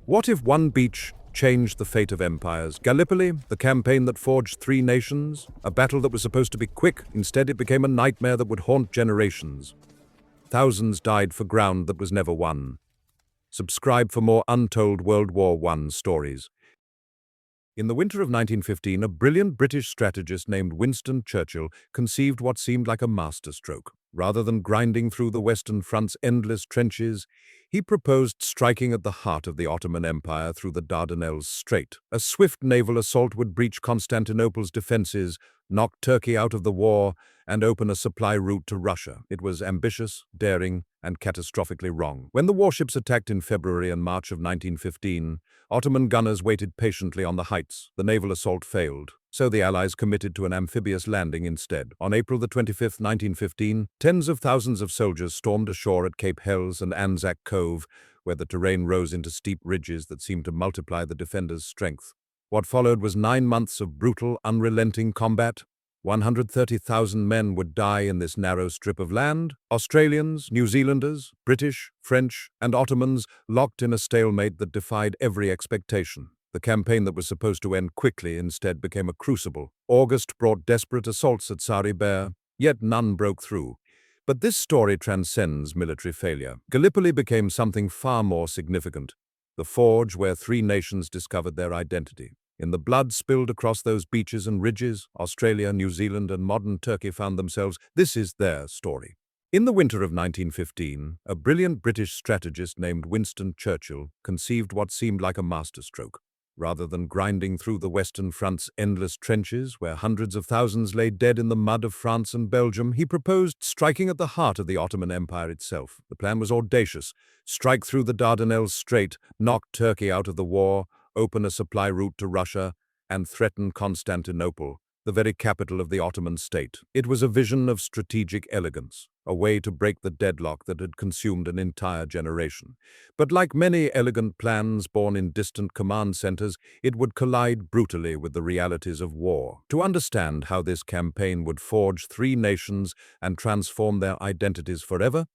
What if one beach changed the fate of empires? Gallipoli, the campaign that forged three nations, a battle that was supposed to be quick, instead it became a nightmare that would haunt generations. Thousands died for ground that was never won. Subscribe for more untold World War I stories. In the winter of 1915, a brilliant British strategist named Winston Churchill conceived what seemed like a masterstroke. Rather than grinding through the Western Front's endless trenches, he proposed striking at the heart of the Ottoman Empire through the Dardanelles Strait. A swift naval assault would breach Constantinople's defenses, knock Turkey out of the war, and open a supply route to Russia. It was ambitious, daring, and catastrophically wrong. When the warships attacked in February and March of 1915, Ottoman gunners waited patiently on the heights. The naval assault failed, so the Allies committed to an amphibious landing instead. On April the 25th, 1915, tens of thousands of soldiers stormed ashore at Cape Helles and Anzac Cove, where the terrain rose into steep ridges that seemed to multiply the defenders' strength. What followed was 9 months of brutal, unrelenting combat. 130,000 men would die in this narrow strip of land. Australians, New Zealanders, British, French, and Ottomans locked in a stalemate that defied every expectation. The campaign that was supposed to end quickly instead became a crucible. August brought desperate assaults at Sari Bair, yet none broke through. But this story transcends military failure. Gallipoli became something far more significant, the forge where three nations discovered their identity. In the blood spilled across those beaches and ridges, Australia, New Zealand, and modern Turkey found themselves. This is their story. In the winter of 1915, a brilliant British strategist named Winston Churchill conceived what seemed like a masterstroke. Rather than grinding through the Western Front's endless trenches, where hundreds of thousands lay dead in the mud of France and Belgium, he proposed striking at the heart of the Ottoman Empire itself. The plan was audacious: strike through the Dardanelles Strait, knock Turkey out of the war, open a supply route to Russia, and threaten Constantinople, the very capital of the Ottoman state. It was a vision of strategic elegance, a way to break the deadlock that had consumed an entire generation. But like many elegant plans born in distant command centers, it would collide brutally with the realities of war. To understand how this campaign would forge three nations and transform their identities forever,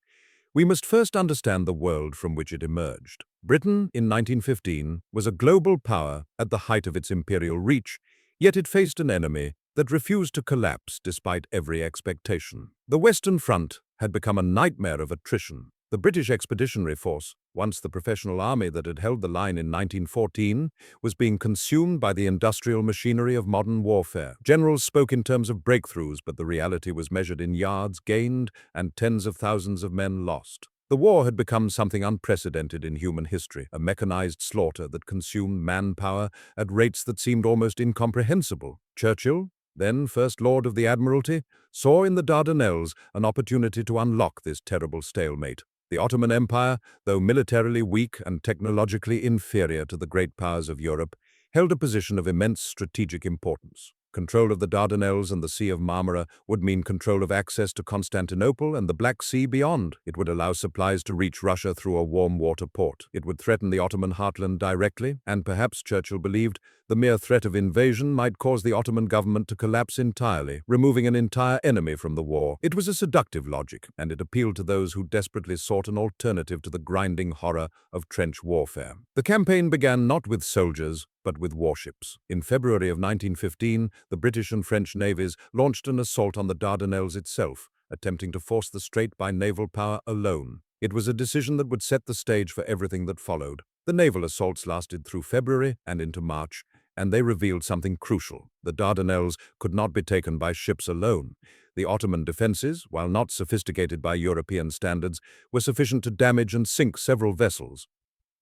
we must first understand the world from which it emerged. Britain, in 1915, was a global power at the height of its imperial reach, yet it faced an enemy that refused to collapse despite every expectation. The Western Front had become a nightmare of attrition. The British Expeditionary Force, once the professional army that had held the line in 1914, was being consumed by the industrial machinery of modern warfare. Generals spoke in terms of breakthroughs, but the reality was measured in yards gained and tens of thousands of men lost. The war had become something unprecedented in human history, a mechanized slaughter that consumed manpower at rates that seemed almost incomprehensible. Churchill, then First Lord of the Admiralty, saw in the Dardanelles an opportunity to unlock this terrible stalemate. The Ottoman Empire, though militarily weak and technologically inferior to the great powers of Europe, held a position of immense strategic importance. Control of the Dardanelles and the Sea of Marmara would mean control of access to Constantinople and the Black Sea beyond. It would allow supplies to reach Russia through a warm water port. It would threaten the Ottoman heartland directly, and perhaps, Churchill believed, the mere threat of invasion might cause the Ottoman government to collapse entirely, removing an entire enemy from the war. It was a seductive logic, and it appealed to those who desperately sought an alternative to the grinding horror of trench warfare. The campaign began not with soldiers, but with warships. In February of 1915, the British and French navies launched an assault on the Dardanelles itself, attempting to force the strait by naval power alone. It was a decision that would set the stage for everything that followed. The naval assaults lasted through February and into March, and they revealed something crucial. The Dardanelles could not be taken by ships alone. The Ottoman defenses, while not sophisticated by European standards, were sufficient to damage and sink several vessels.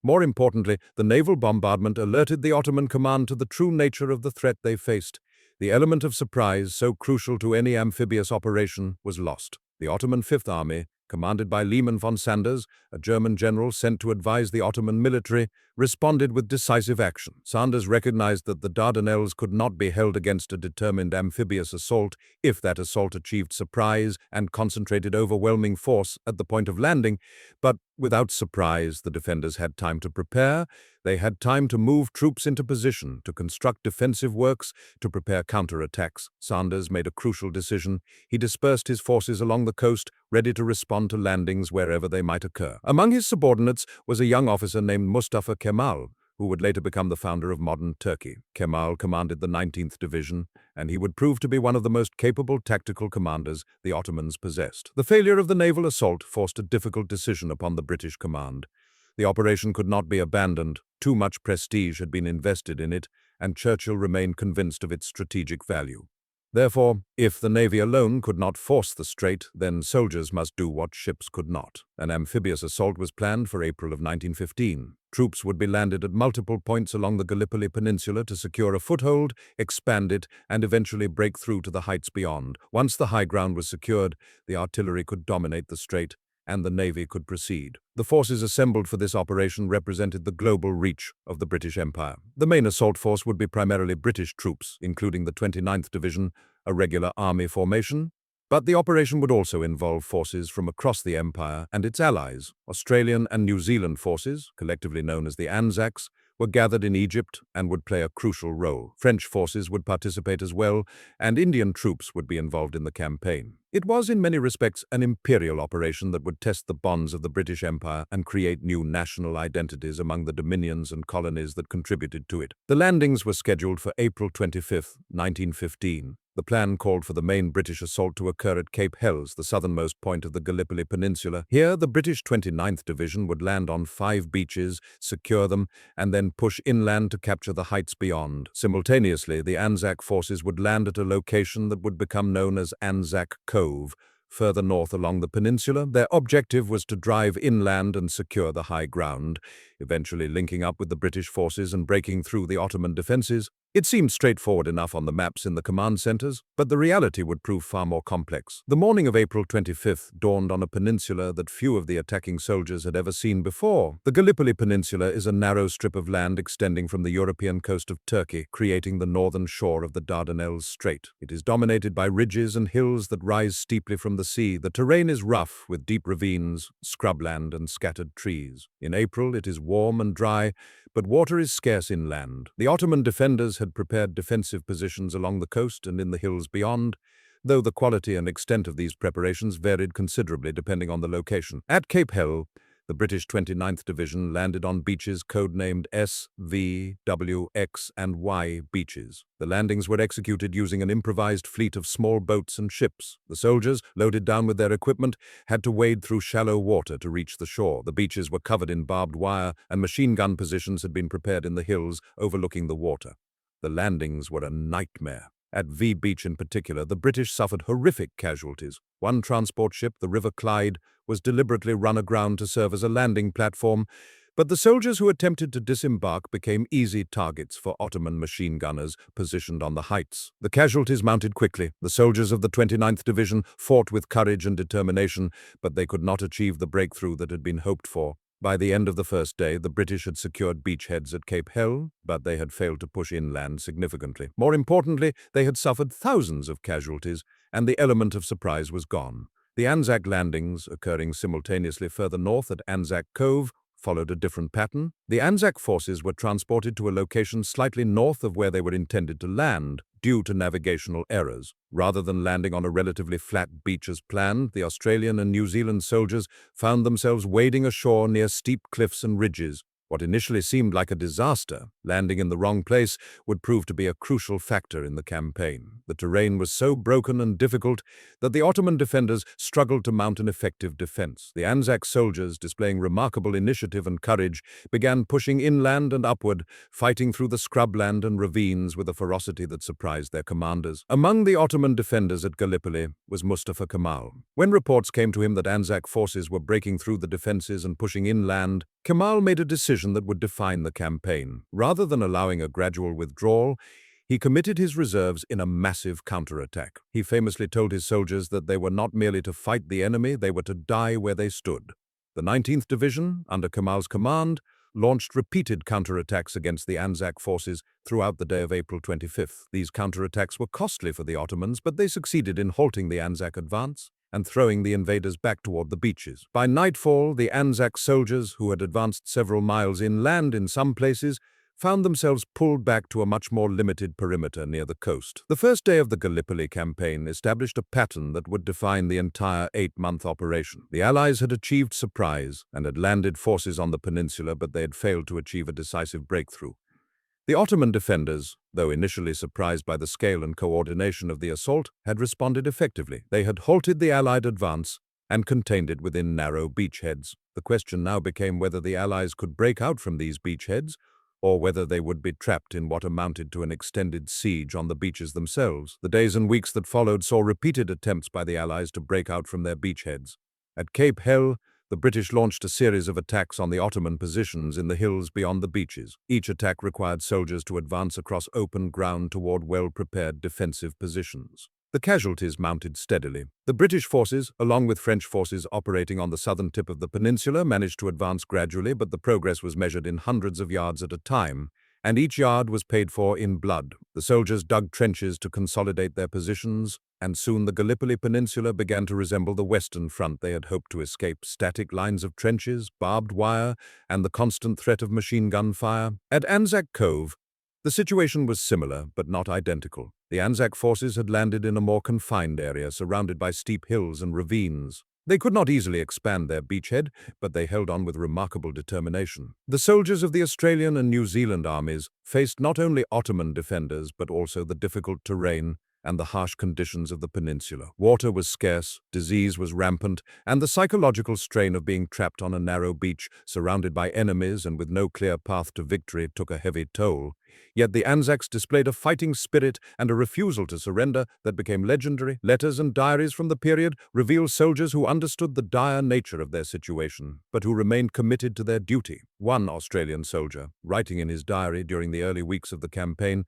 More importantly, the naval bombardment alerted the Ottoman command to the true nature of the threat they faced. The element of surprise, so crucial to any amphibious operation, was lost. The Ottoman Fifth Army, commanded by Lehmann von Sanders, a German general sent to advise the Ottoman military, responded with decisive action. Sanders recognized that the Dardanelles could not be held against a determined amphibious assault if that assault achieved surprise and concentrated overwhelming force at the point of landing, but without surprise, the defenders had time to prepare. They had time to move troops into position, to construct defensive works, to prepare counterattacks. Sanders made a crucial decision. He dispersed his forces along the coast, ready to respond to landings wherever they might occur. Among his subordinates was a young officer named Mustafa Kemal, who would later become the founder of modern Turkey. Kemal commanded the 19th Division, and he would prove to be one of the most capable tactical commanders the Ottomans possessed. The failure of the naval assault forced a difficult decision upon the British command. The operation could not be abandoned. Too much prestige had been invested in it, and Churchill remained convinced of its strategic value. Therefore, if the Navy alone could not force the strait, then soldiers must do what ships could not. An amphibious assault was planned for April of 1915. Troops would be landed at multiple points along the Gallipoli Peninsula to secure a foothold, expand it, and eventually break through to the heights beyond. Once the high ground was secured, the artillery could dominate the strait, and the Navy could proceed. The forces assembled for this operation represented the global reach of the British Empire. The main assault force would be primarily British troops, including the 29th Division, a regular army formation, but the operation would also involve forces from across the Empire and its allies. Australian and New Zealand forces, collectively known as the Anzacs, were gathered in Egypt and would play a crucial role. French forces would participate as well, and Indian troops would be involved in the campaign. It was in many respects an imperial operation that would test the bonds of the British Empire and create new national identities among the dominions and colonies that contributed to it. The landings were scheduled for April 25, 1915. The plan called for the main British assault to occur at Cape Helles, the southernmost point of the Gallipoli Peninsula. Here, the British 29th Division would land on 5 beaches, secure them, and then push inland to capture the heights beyond. Simultaneously, the Anzac forces would land at a location that would become known as Anzac Cove, further north along the peninsula. Their objective was to drive inland and secure the high ground, eventually linking up with the British forces and breaking through the Ottoman defenses. It seemed straightforward enough on the maps in the command centers, but the reality would prove far more complex. The morning of April 25th dawned on a peninsula that few of the attacking soldiers had ever seen before. The Gallipoli Peninsula is a narrow strip of land extending from the European coast of Turkey, creating the northern shore of the Dardanelles Strait. It is dominated by ridges and hills that rise steeply from the sea. The terrain is rough, with deep ravines, scrubland, and scattered trees. In April, it is warm and dry, but water is scarce inland. The Ottoman defenders had prepared defensive positions along the coast and in the hills beyond, though the quality and extent of these preparations varied considerably depending on the location. At Cape Helles, the British 29th Division landed on beaches codenamed S, V, W, X, and Y beaches. The landings were executed using an improvised fleet of small boats and ships. The soldiers, loaded down with their equipment, had to wade through shallow water to reach the shore. The beaches were covered in barbed wire, and machine gun positions had been prepared in the hills overlooking the water. The landings were a nightmare. At V Beach in particular, the British suffered horrific casualties. One transport ship, the River Clyde, was deliberately run aground to serve as a landing platform, but the soldiers who attempted to disembark became easy targets for Ottoman machine gunners positioned on the heights. The casualties mounted quickly. The soldiers of the 29th Division fought with courage and determination, but they could not achieve the breakthrough that had been hoped for. By the end of the first day, the British had secured beachheads at Cape Helles, but they had failed to push inland significantly. More importantly, they had suffered thousands of casualties, and the element of surprise was gone. The Anzac landings, occurring simultaneously further north at Anzac Cove, followed a different pattern. The Anzac forces were transported to a location slightly north of where they were intended to land, due to navigational errors. Rather than landing on a relatively flat beach as planned, the Australian and New Zealand soldiers found themselves wading ashore near steep cliffs and ridges. What initially seemed like a disaster, landing in the wrong place, would prove to be a crucial factor in the campaign. The terrain was so broken and difficult that the Ottoman defenders struggled to mount an effective defense. The Anzac soldiers, displaying remarkable initiative and courage, began pushing inland and upward, fighting through the scrubland and ravines with a ferocity that surprised their commanders. Among the Ottoman defenders at Gallipoli was Mustafa Kemal. When reports came to him that Anzac forces were breaking through the defenses and pushing inland, Kemal made a decision that would define the campaign. Rather than allowing a gradual withdrawal, he committed his reserves in a massive counterattack. He famously told his soldiers that they were not merely to fight the enemy, they were to die where they stood. The 19th Division, under Kemal's command, launched repeated counterattacks against the Anzac forces throughout the day of April 25th. These counterattacks were costly for the Ottomans, but they succeeded in halting the Anzac advance and throwing the invaders back toward the beaches. By nightfall, the Anzac soldiers, who had advanced several miles inland in some places, found themselves pulled back to a much more limited perimeter near the coast. The first day of the Gallipoli campaign established a pattern that would define the entire 8-month operation. The Allies had achieved surprise and had landed forces on the peninsula, but they had failed to achieve a decisive breakthrough. The Ottoman defenders, though initially surprised by the scale and coordination of the assault, had responded effectively. They had halted the Allied advance and contained it within narrow beachheads. The question now became whether the Allies could break out from these beachheads, or whether they would be trapped in what amounted to an extended siege on the beaches themselves. The days and weeks that followed saw repeated attempts by the Allies to break out from their beachheads. At Cape Hell, the British launched a series of attacks on the Ottoman positions in the hills beyond the beaches. Each attack required soldiers to advance across open ground toward well-prepared defensive positions. The casualties mounted steadily. The British forces, along with French forces operating on the southern tip of the peninsula, managed to advance gradually, but the progress was measured in hundreds of yards at a time, and each yard was paid for in blood. The soldiers dug trenches to consolidate their positions, and soon the Gallipoli Peninsula began to resemble the Western Front they had hoped to escape: static lines of trenches, barbed wire, and the constant threat of machine gun fire. At Anzac Cove, the situation was similar, but not identical. The Anzac forces had landed in a more confined area, surrounded by steep hills and ravines. They could not easily expand their beachhead, but they held on with remarkable determination. The soldiers of the Australian and New Zealand armies faced not only Ottoman defenders, but also the difficult terrain and the harsh conditions of the peninsula. Water was scarce, disease was rampant, and the psychological strain of being trapped on a narrow beach, surrounded by enemies and with no clear path to victory, took a heavy toll. Yet the Anzacs displayed a fighting spirit and a refusal to surrender that became legendary. Letters and diaries from the period reveal soldiers who understood the dire nature of their situation, but who remained committed to their duty. One Australian soldier, writing in his diary during the early weeks of the campaign,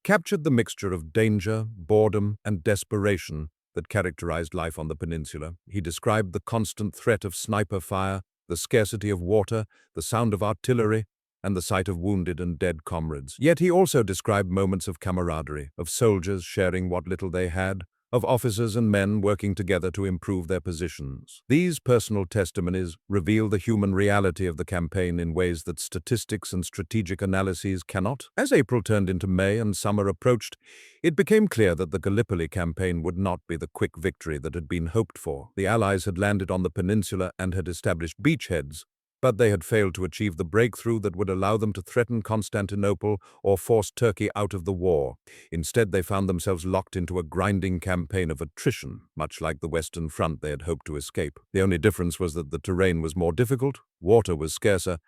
captured the mixture of danger, boredom, and desperation that characterized life on the peninsula. He described the constant threat of sniper fire, the scarcity of water, the sound of artillery, and the sight of wounded and dead comrades. Yet he also described moments of camaraderie, of soldiers sharing what little they had, of officers and men working together to improve their positions. These personal testimonies reveal the human reality of the campaign in ways that statistics and strategic analyses cannot. As April turned into May and summer approached, it became clear that the Gallipoli campaign would not be the quick victory that had been hoped for. The Allies had landed on the peninsula and had established beachheads, but they had failed to achieve the breakthrough that would allow them to threaten Constantinople or force Turkey out of the war. Instead, they found themselves locked into a grinding campaign of attrition, much like the Western Front they had hoped to escape. The only difference was that the terrain was more difficult, water was scarcer,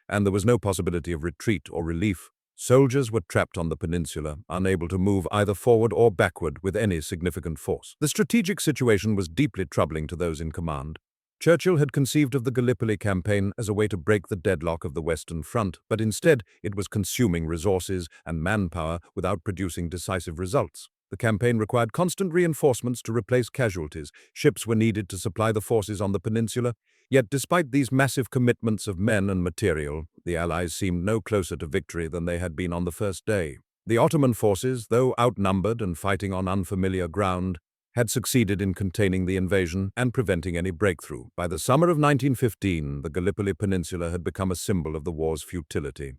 and there was no possibility of retreat or relief. Soldiers were trapped on the peninsula, unable to move either forward or backward with any significant force. The strategic situation was deeply troubling to those in command. Churchill had conceived of the Gallipoli campaign as a way to break the deadlock of the Western Front, but instead it was consuming resources and manpower without producing decisive results. The campaign required constant reinforcements to replace casualties. Ships were needed to supply the forces on the peninsula. Yet despite these massive commitments of men and material, the Allies seemed no closer to victory than they had been on the first day. The Ottoman forces, though outnumbered and fighting on unfamiliar ground, had succeeded in containing the invasion and preventing any breakthrough. By the summer of 1915, the Gallipoli Peninsula had become a symbol of the war's futility.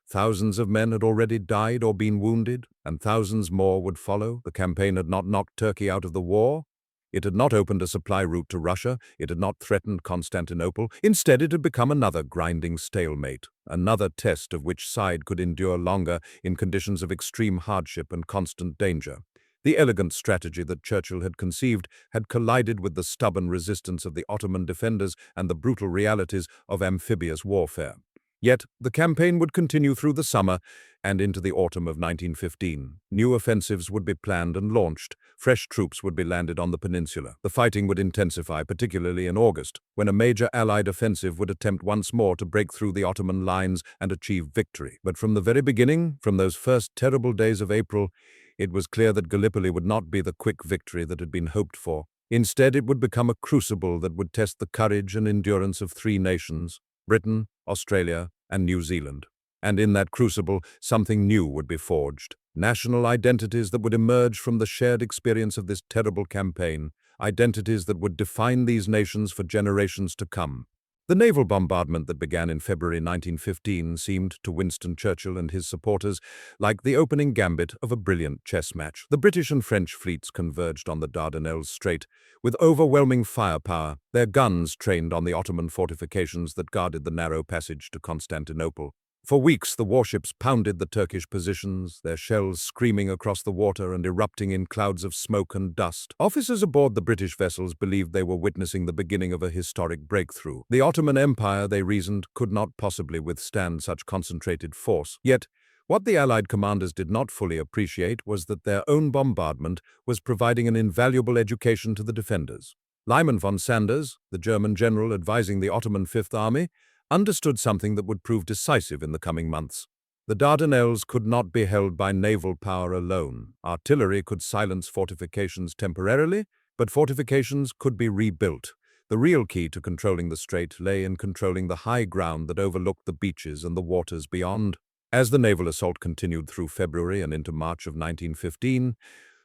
Thousands of men had already died or been wounded, and thousands more would follow. The campaign had not knocked Turkey out of the war. It had not opened a supply route to Russia. It had not threatened Constantinople. Instead, it had become another grinding stalemate, another test of which side could endure longer in conditions of extreme hardship and constant danger. The elegant strategy that Churchill had conceived had collided with the stubborn resistance of the Ottoman defenders and the brutal realities of amphibious warfare. Yet, the campaign would continue through the summer and into the autumn of 1915. New offensives would be planned and launched. Fresh troops would be landed on the peninsula. The fighting would intensify, particularly in August, when a major Allied offensive would attempt once more to break through the Ottoman lines and achieve victory. But from the very beginning, from those first terrible days of April, it was clear that Gallipoli would not be the quick victory that had been hoped for. Instead, it would become a crucible that would test the courage and endurance of three nations: Britain, Australia, and New Zealand. And in that crucible, something new would be forged. National identities that would emerge from the shared experience of this terrible campaign, identities that would define these nations for generations to come. The naval bombardment that began in February 1915 seemed to Winston Churchill and his supporters like the opening gambit of a brilliant chess match. The British and French fleets converged on the Dardanelles Strait with overwhelming firepower, their guns trained on the Ottoman fortifications that guarded the narrow passage to Constantinople. For weeks, the warships pounded the Turkish positions, their shells screaming across the water and erupting in clouds of smoke and dust. Officers aboard the British vessels believed they were witnessing the beginning of a historic breakthrough. The Ottoman Empire, they reasoned, could not possibly withstand such concentrated force. Yet, what the Allied commanders did not fully appreciate was that their own bombardment was providing an invaluable education to the defenders. Liman von Sanders, the German general advising the Ottoman Fifth Army, understood something that would prove decisive in the coming months. The Dardanelles could not be held by naval power alone. Artillery could silence fortifications temporarily, but fortifications could be rebuilt. The real key to controlling the strait lay in controlling the high ground that overlooked the beaches and the waters beyond. As the naval assault continued through February and into March of 1915,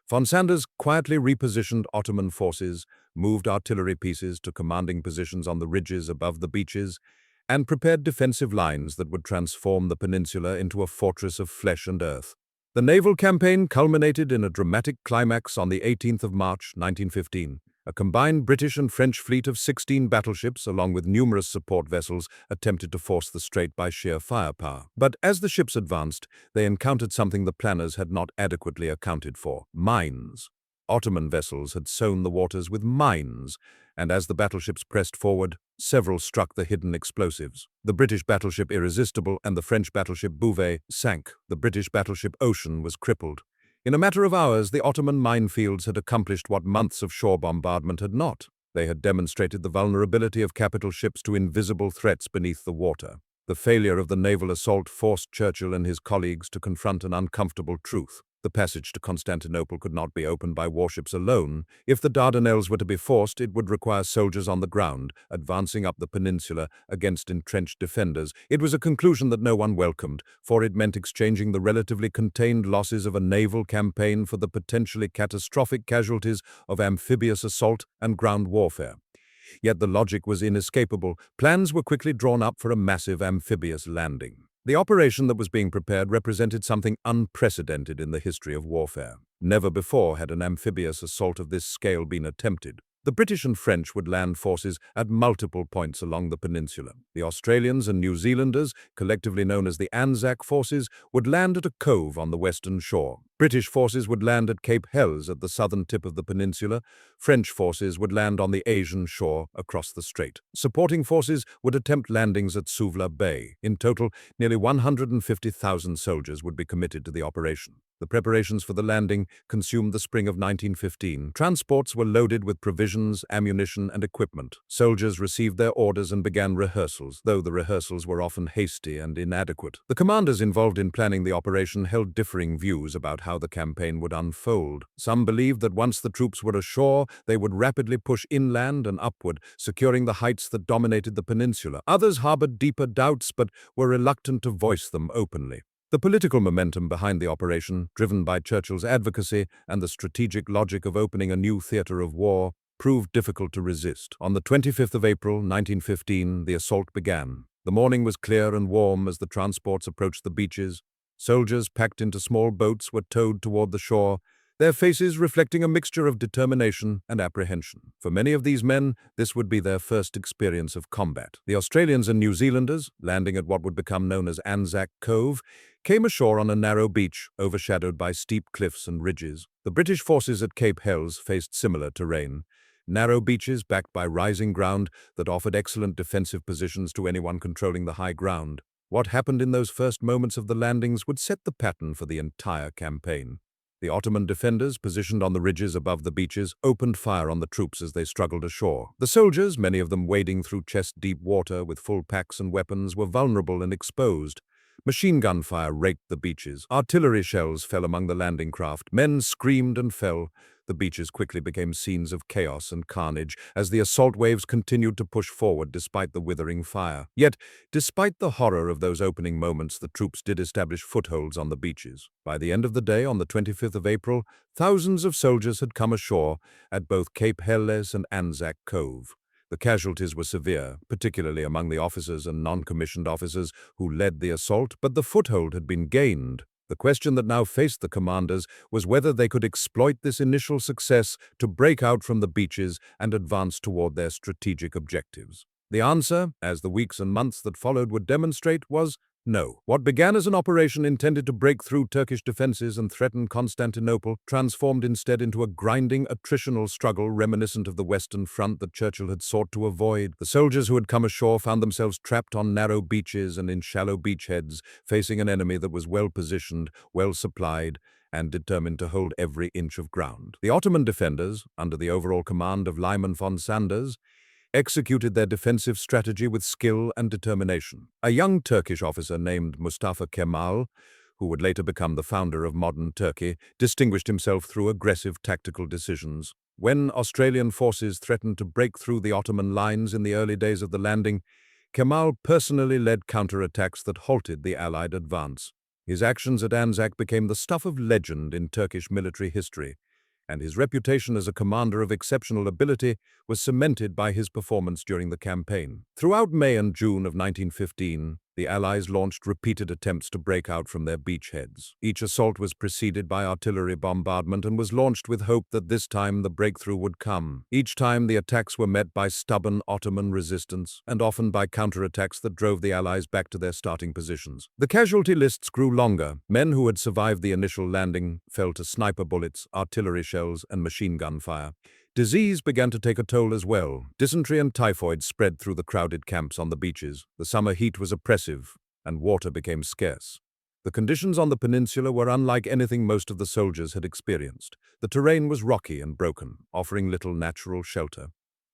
von Sanders quietly repositioned Ottoman forces, moved artillery pieces to commanding positions on the ridges above the beaches, and prepared defensive lines that would transform the peninsula into a fortress of flesh and earth. The naval campaign culminated in a dramatic climax on the 18th of March, 1915. A combined British and French fleet of 16 battleships, along with numerous support vessels, attempted to force the strait by sheer firepower. But as the ships advanced, they encountered something the planners had not adequately accounted for: mines. Ottoman vessels had sown the waters with mines, and as the battleships pressed forward, several struck the hidden explosives. The British battleship Irresistible and the French battleship Bouvet sank. The British battleship Ocean was crippled. In a matter of hours, the Ottoman minefields had accomplished what months of shore bombardment had not. They had demonstrated the vulnerability of capital ships to invisible threats beneath the water. The failure of the naval assault forced Churchill and his colleagues to confront an uncomfortable truth. The passage to Constantinople could not be opened by warships alone. If the Dardanelles were to be forced, it would require soldiers on the ground, advancing up the peninsula against entrenched defenders. It was a conclusion that no one welcomed, for it meant exchanging the relatively contained losses of a naval campaign for the potentially catastrophic casualties of amphibious assault and ground warfare. Yet the logic was inescapable. Plans were quickly drawn up for a massive amphibious landing. The operation that was being prepared represented something unprecedented in the history of warfare. Never before had an amphibious assault of this scale been attempted. The British and French would land forces at multiple points along the peninsula. The Australians and New Zealanders, collectively known as the Anzac forces, would land at a cove on the western shore. British forces would land at Cape Helles at the southern tip of the peninsula. French forces would land on the Asian shore across the strait. Supporting forces would attempt landings at Suvla Bay. In total, nearly 150,000 soldiers would be committed to the operation. The preparations for the landing consumed the spring of 1915. Transports were loaded with provisions, ammunition, and equipment. Soldiers received their orders and began rehearsals, though the rehearsals were often hasty and inadequate. The commanders involved in planning the operation held differing views about how the campaign would unfold. Some believed that once the troops were ashore, they would rapidly push inland and upward, securing the heights that dominated the peninsula. Others harbored deeper doubts, but were reluctant to voice them openly. The political momentum behind the operation, driven by Churchill's advocacy and the strategic logic of opening a new theater of war, proved difficult to resist. On the 25th of April, 1915, the assault began. The morning was clear and warm as the transports approached the beaches. Soldiers packed into small boats were towed toward the shore, their faces reflecting a mixture of determination and apprehension. For many of these men, this would be their first experience of combat. The Australians and New Zealanders, landing at what would become known as Anzac Cove, came ashore on a narrow beach overshadowed by steep cliffs and ridges. The British forces at Cape Helles faced similar terrain. Narrow beaches backed by rising ground that offered excellent defensive positions to anyone controlling the high ground. What happened in those first moments of the landings would set the pattern for the entire campaign. The Ottoman defenders, positioned on the ridges above the beaches, opened fire on the troops as they struggled ashore. The soldiers, many of them wading through chest-deep water with full packs and weapons, were vulnerable and exposed. Machine gun fire raked the beaches. Artillery shells fell among the landing craft. Men screamed and fell. The beaches quickly became scenes of chaos and carnage as the assault waves continued to push forward despite the withering fire. Yet, despite the horror of those opening moments, the troops did establish footholds on the beaches. By the end of the day, on the 25th of April, thousands of soldiers had come ashore at both Cape Helles and Anzac Cove. The casualties were severe, particularly among the officers and non-commissioned officers who led the assault, but the foothold had been gained. The question that now faced the commanders was whether they could exploit this initial success to break out from the beaches and advance toward their strategic objectives. The answer, as the weeks and months that followed would demonstrate, was no. What began as an operation intended to break through Turkish defenses and threaten Constantinople transformed instead into a grinding, attritional struggle reminiscent of the Western Front that Churchill had sought to avoid. The soldiers who had come ashore found themselves trapped on narrow beaches and in shallow beachheads, facing an enemy that was well-positioned, well-supplied, and determined to hold every inch of ground. The Ottoman defenders, under the overall command of Lyman von Sanders, executed their defensive strategy with skill and determination. A young Turkish officer named Mustafa Kemal, who would later become the founder of modern Turkey, distinguished himself through aggressive tactical decisions. When Australian forces threatened to break through the Ottoman lines in the early days of the landing, Kemal personally led counterattacks that halted the Allied advance. His actions at Anzac became the stuff of legend in Turkish military history, and his reputation as a commander of exceptional ability was cemented by his performance during the campaign. Throughout May and June of 1915, the Allies launched repeated attempts to break out from their beachheads. Each assault was preceded by artillery bombardment and was launched with hope that this time the breakthrough would come. Each time the attacks were met by stubborn Ottoman resistance, and often by counterattacks that drove the Allies back to their starting positions. The casualty lists grew longer. Men who had survived the initial landing fell to sniper bullets, artillery shells, and machine gun fire. Disease began to take a toll as well. Dysentery and typhoid spread through the crowded camps on the beaches. The summer heat was oppressive, and water became scarce. The conditions on the peninsula were unlike anything most of the soldiers had experienced. The terrain was rocky and broken, offering little natural shelter.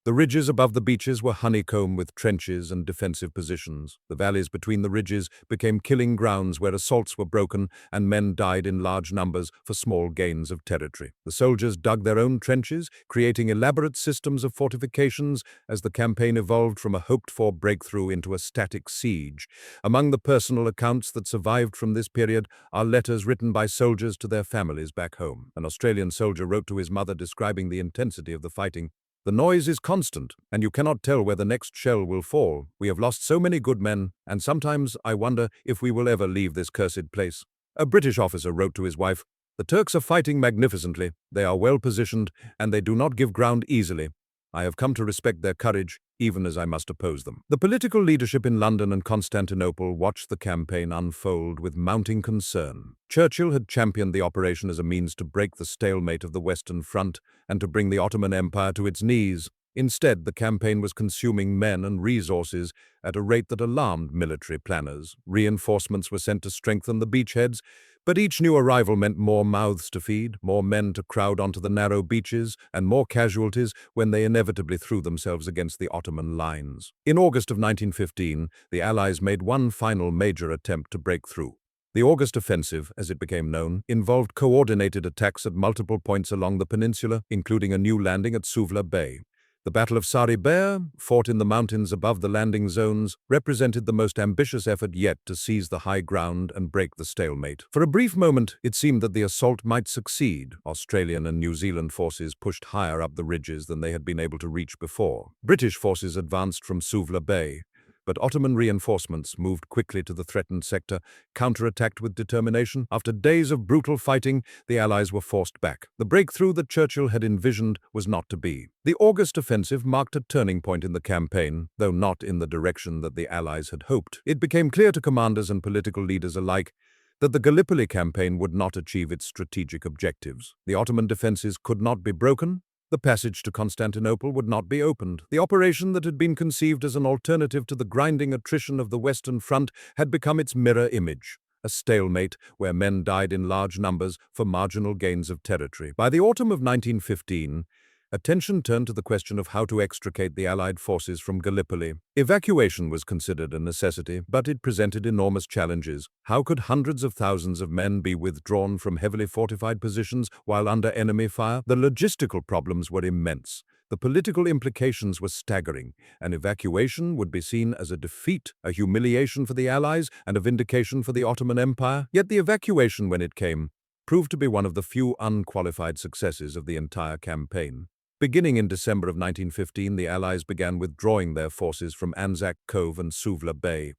The ridges above the beaches were honeycombed with trenches and defensive positions. The valleys between the ridges became killing grounds where assaults were broken and men died in large numbers for small gains of territory. The soldiers dug their own trenches, creating elaborate systems of fortifications as the campaign evolved from a hoped-for breakthrough into a static siege. Among the personal accounts that survived from this period are letters written by soldiers to their families back home. An Australian soldier wrote to his mother describing the intensity of the fighting. "The noise is constant, and you cannot tell where the next shell will fall. We have lost so many good men, and sometimes I wonder if we will ever leave this cursed place." A British officer wrote to his wife, "The Turks are fighting magnificently. They are well positioned, and they do not give ground easily. I have come to respect their courage, even as I must oppose them." The political leadership in London and Constantinople watched the campaign unfold with mounting concern. Churchill had championed the operation as a means to break the stalemate of the Western Front and to bring the Ottoman Empire to its knees. Instead, the campaign was consuming men and resources at a rate that alarmed military planners. Reinforcements were sent to strengthen the beachheads, but each new arrival meant more mouths to feed, more men to crowd onto the narrow beaches, and more casualties when they inevitably threw themselves against the Ottoman lines. In August of 1915, the Allies made one final major attempt to break through. The August Offensive, as it became known, involved coordinated attacks at multiple points along the peninsula, including a new landing at Suvla Bay. The Battle of Sari Bair, fought in the mountains above the landing zones, represented the most ambitious effort yet to seize the high ground and break the stalemate. For a brief moment, it seemed that the assault might succeed. Australian and New Zealand forces pushed higher up the ridges than they had been able to reach before. British forces advanced from Suvla Bay, but Ottoman reinforcements moved quickly to the threatened sector, counterattacked with determination. After days of brutal fighting, the Allies were forced back. The breakthrough that Churchill had envisioned was not to be. The August offensive marked a turning point in the campaign, though not in the direction that the Allies had hoped. It became clear to commanders and political leaders alike that the Gallipoli Campaign would not achieve its strategic objectives. The Ottoman defenses could not be broken. The passage to Constantinople would not be opened. The operation that had been conceived as an alternative to the grinding attrition of the Western Front had become its mirror image, a stalemate where men died in large numbers for marginal gains of territory. By the autumn of 1915, attention turned to the question of how to extricate the Allied forces from Gallipoli. Evacuation was considered a necessity, but it presented enormous challenges. How could hundreds of thousands of men be withdrawn from heavily fortified positions while under enemy fire? The logistical problems were immense. The political implications were staggering. An evacuation would be seen as a defeat, a humiliation for the Allies, and a vindication for the Ottoman Empire. Yet the evacuation, when it came, proved to be one of the few unqualified successes of the entire campaign. Beginning in December of 1915, the Allies began withdrawing their forces from Anzac Cove and Suvla Bay.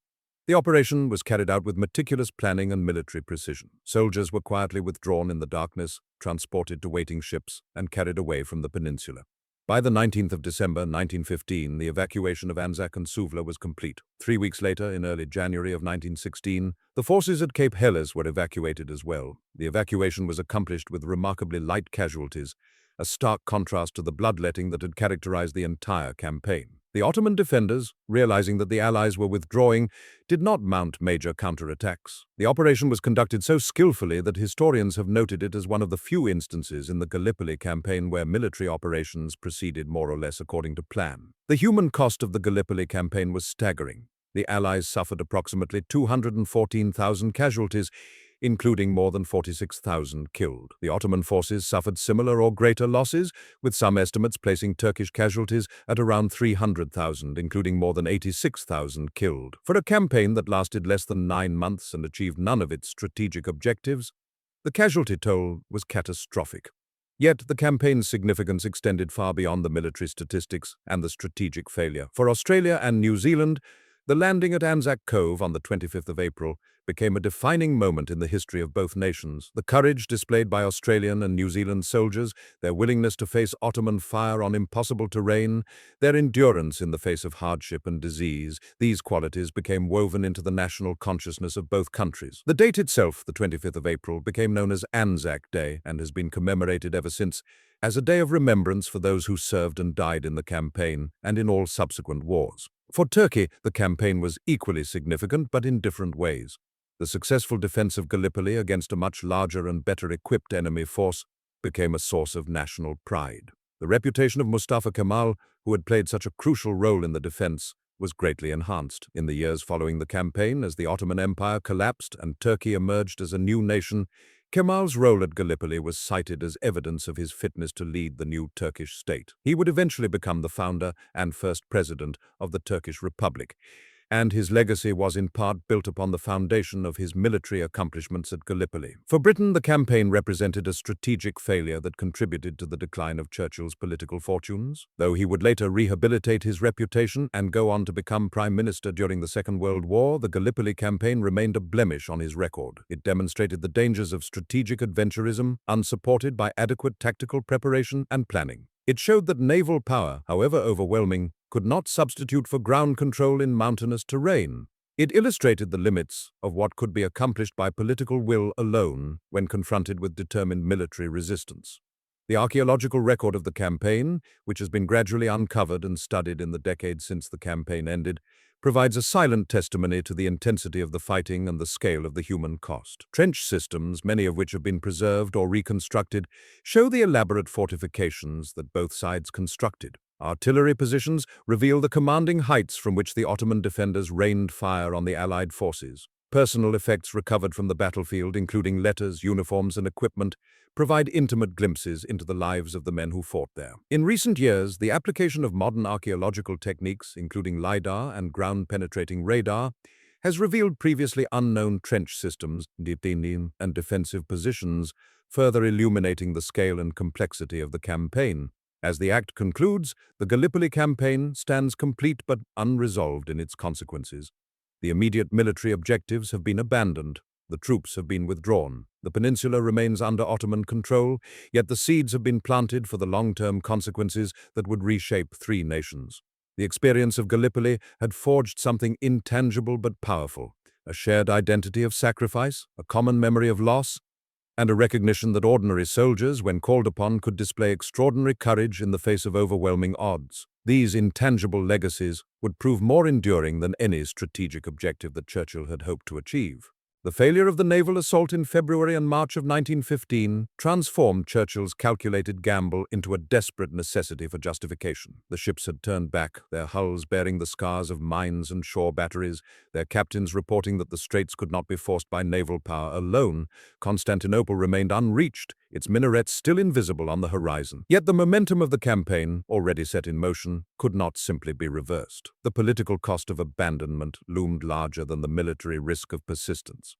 The operation was carried out with meticulous planning and military precision. Soldiers were quietly withdrawn in the darkness, transported to waiting ships, and carried away from the peninsula. By the 19th of December 1915, the evacuation of Anzac and Suvla was complete. 3 weeks later, in early January of 1916, the forces at Cape Helles were evacuated as well. The evacuation was accomplished with remarkably light casualties, a stark contrast to the bloodletting that had characterized the entire campaign. The Ottoman defenders, realizing that the Allies were withdrawing, did not mount major counterattacks. The operation was conducted so skillfully that historians have noted it as one of the few instances in the Gallipoli Campaign where military operations proceeded more or less according to plan. The human cost of the Gallipoli Campaign was staggering. The Allies suffered approximately 214,000 casualties, including more than 46,000 killed. The Ottoman forces suffered similar or greater losses, with some estimates placing Turkish casualties at around 300,000, including more than 86,000 killed. For a campaign that lasted less than 9 months and achieved none of its strategic objectives, the casualty toll was catastrophic. Yet the campaign's significance extended far beyond the military statistics and the strategic failure. For Australia and New Zealand, the landing at Anzac Cove on the 25th of April became a defining moment in the history of both nations. The courage displayed by Australian and New Zealand soldiers, their willingness to face Ottoman fire on impossible terrain, their endurance in the face of hardship and disease, these qualities became woven into the national consciousness of both countries. The date itself, the 25th of April, became known as Anzac Day and has been commemorated ever since as a day of remembrance for those who served and died in the campaign and in all subsequent wars. For Turkey, the campaign was equally significant, but in different ways. The successful defense of Gallipoli against a much larger and better equipped enemy force became a source of national pride. The reputation of Mustafa Kemal, who had played such a crucial role in the defense, was greatly enhanced. In the years following the campaign, as the Ottoman Empire collapsed and Turkey emerged as a new nation, Kemal's role at Gallipoli was cited as evidence of his fitness to lead the new Turkish state. He would eventually become the founder and first president of the Turkish Republic, and his legacy was in part built upon the foundation of his military accomplishments at Gallipoli. For Britain, the campaign represented a strategic failure that contributed to the decline of Churchill's political fortunes. Though he would later rehabilitate his reputation and go on to become Prime Minister during the Second World War, the Gallipoli campaign remained a blemish on his record. It demonstrated the dangers of strategic adventurism, unsupported by adequate tactical preparation and planning. It showed that naval power, however overwhelming, could not substitute for ground control in mountainous terrain. It illustrated the limits of what could be accomplished by political will alone when confronted with determined military resistance. The archaeological record of the campaign, which has been gradually uncovered and studied in the decades since the campaign ended, provides a silent testimony to the intensity of the fighting and the scale of the human cost. Trench systems, many of which have been preserved or reconstructed, show the elaborate fortifications that both sides constructed. Artillery positions reveal the commanding heights from which the Ottoman defenders rained fire on the Allied forces. Personal effects recovered from the battlefield, including letters, uniforms, and equipment, provide intimate glimpses into the lives of the men who fought there. In recent years, the application of modern archaeological techniques, including LiDAR and ground-penetrating radar, has revealed previously unknown trench systems, and defensive positions, further illuminating the scale and complexity of the campaign. As the act concludes, the Gallipoli campaign stands complete but unresolved in its consequences. The immediate military objectives have been abandoned. The troops have been withdrawn. The peninsula remains under Ottoman control, yet the seeds have been planted for the long-term consequences that would reshape three nations. The experience of Gallipoli had forged something intangible but powerful, a shared identity of sacrifice, a common memory of loss, and a recognition that ordinary soldiers, when called upon, could display extraordinary courage in the face of overwhelming odds. These intangible legacies would prove more enduring than any strategic objective that Churchill had hoped to achieve. The failure of the naval assault in February and March of 1915 transformed Churchill's calculated gamble into a desperate necessity for justification. The ships had turned back, their hulls bearing the scars of mines and shore batteries, their captains reporting that the straits could not be forced by naval power alone. Constantinople remained unreached, its minarets still invisible on the horizon. Yet the momentum of the campaign, already set in motion, could not simply be reversed. The political cost of abandonment loomed larger than the military risk of persistence.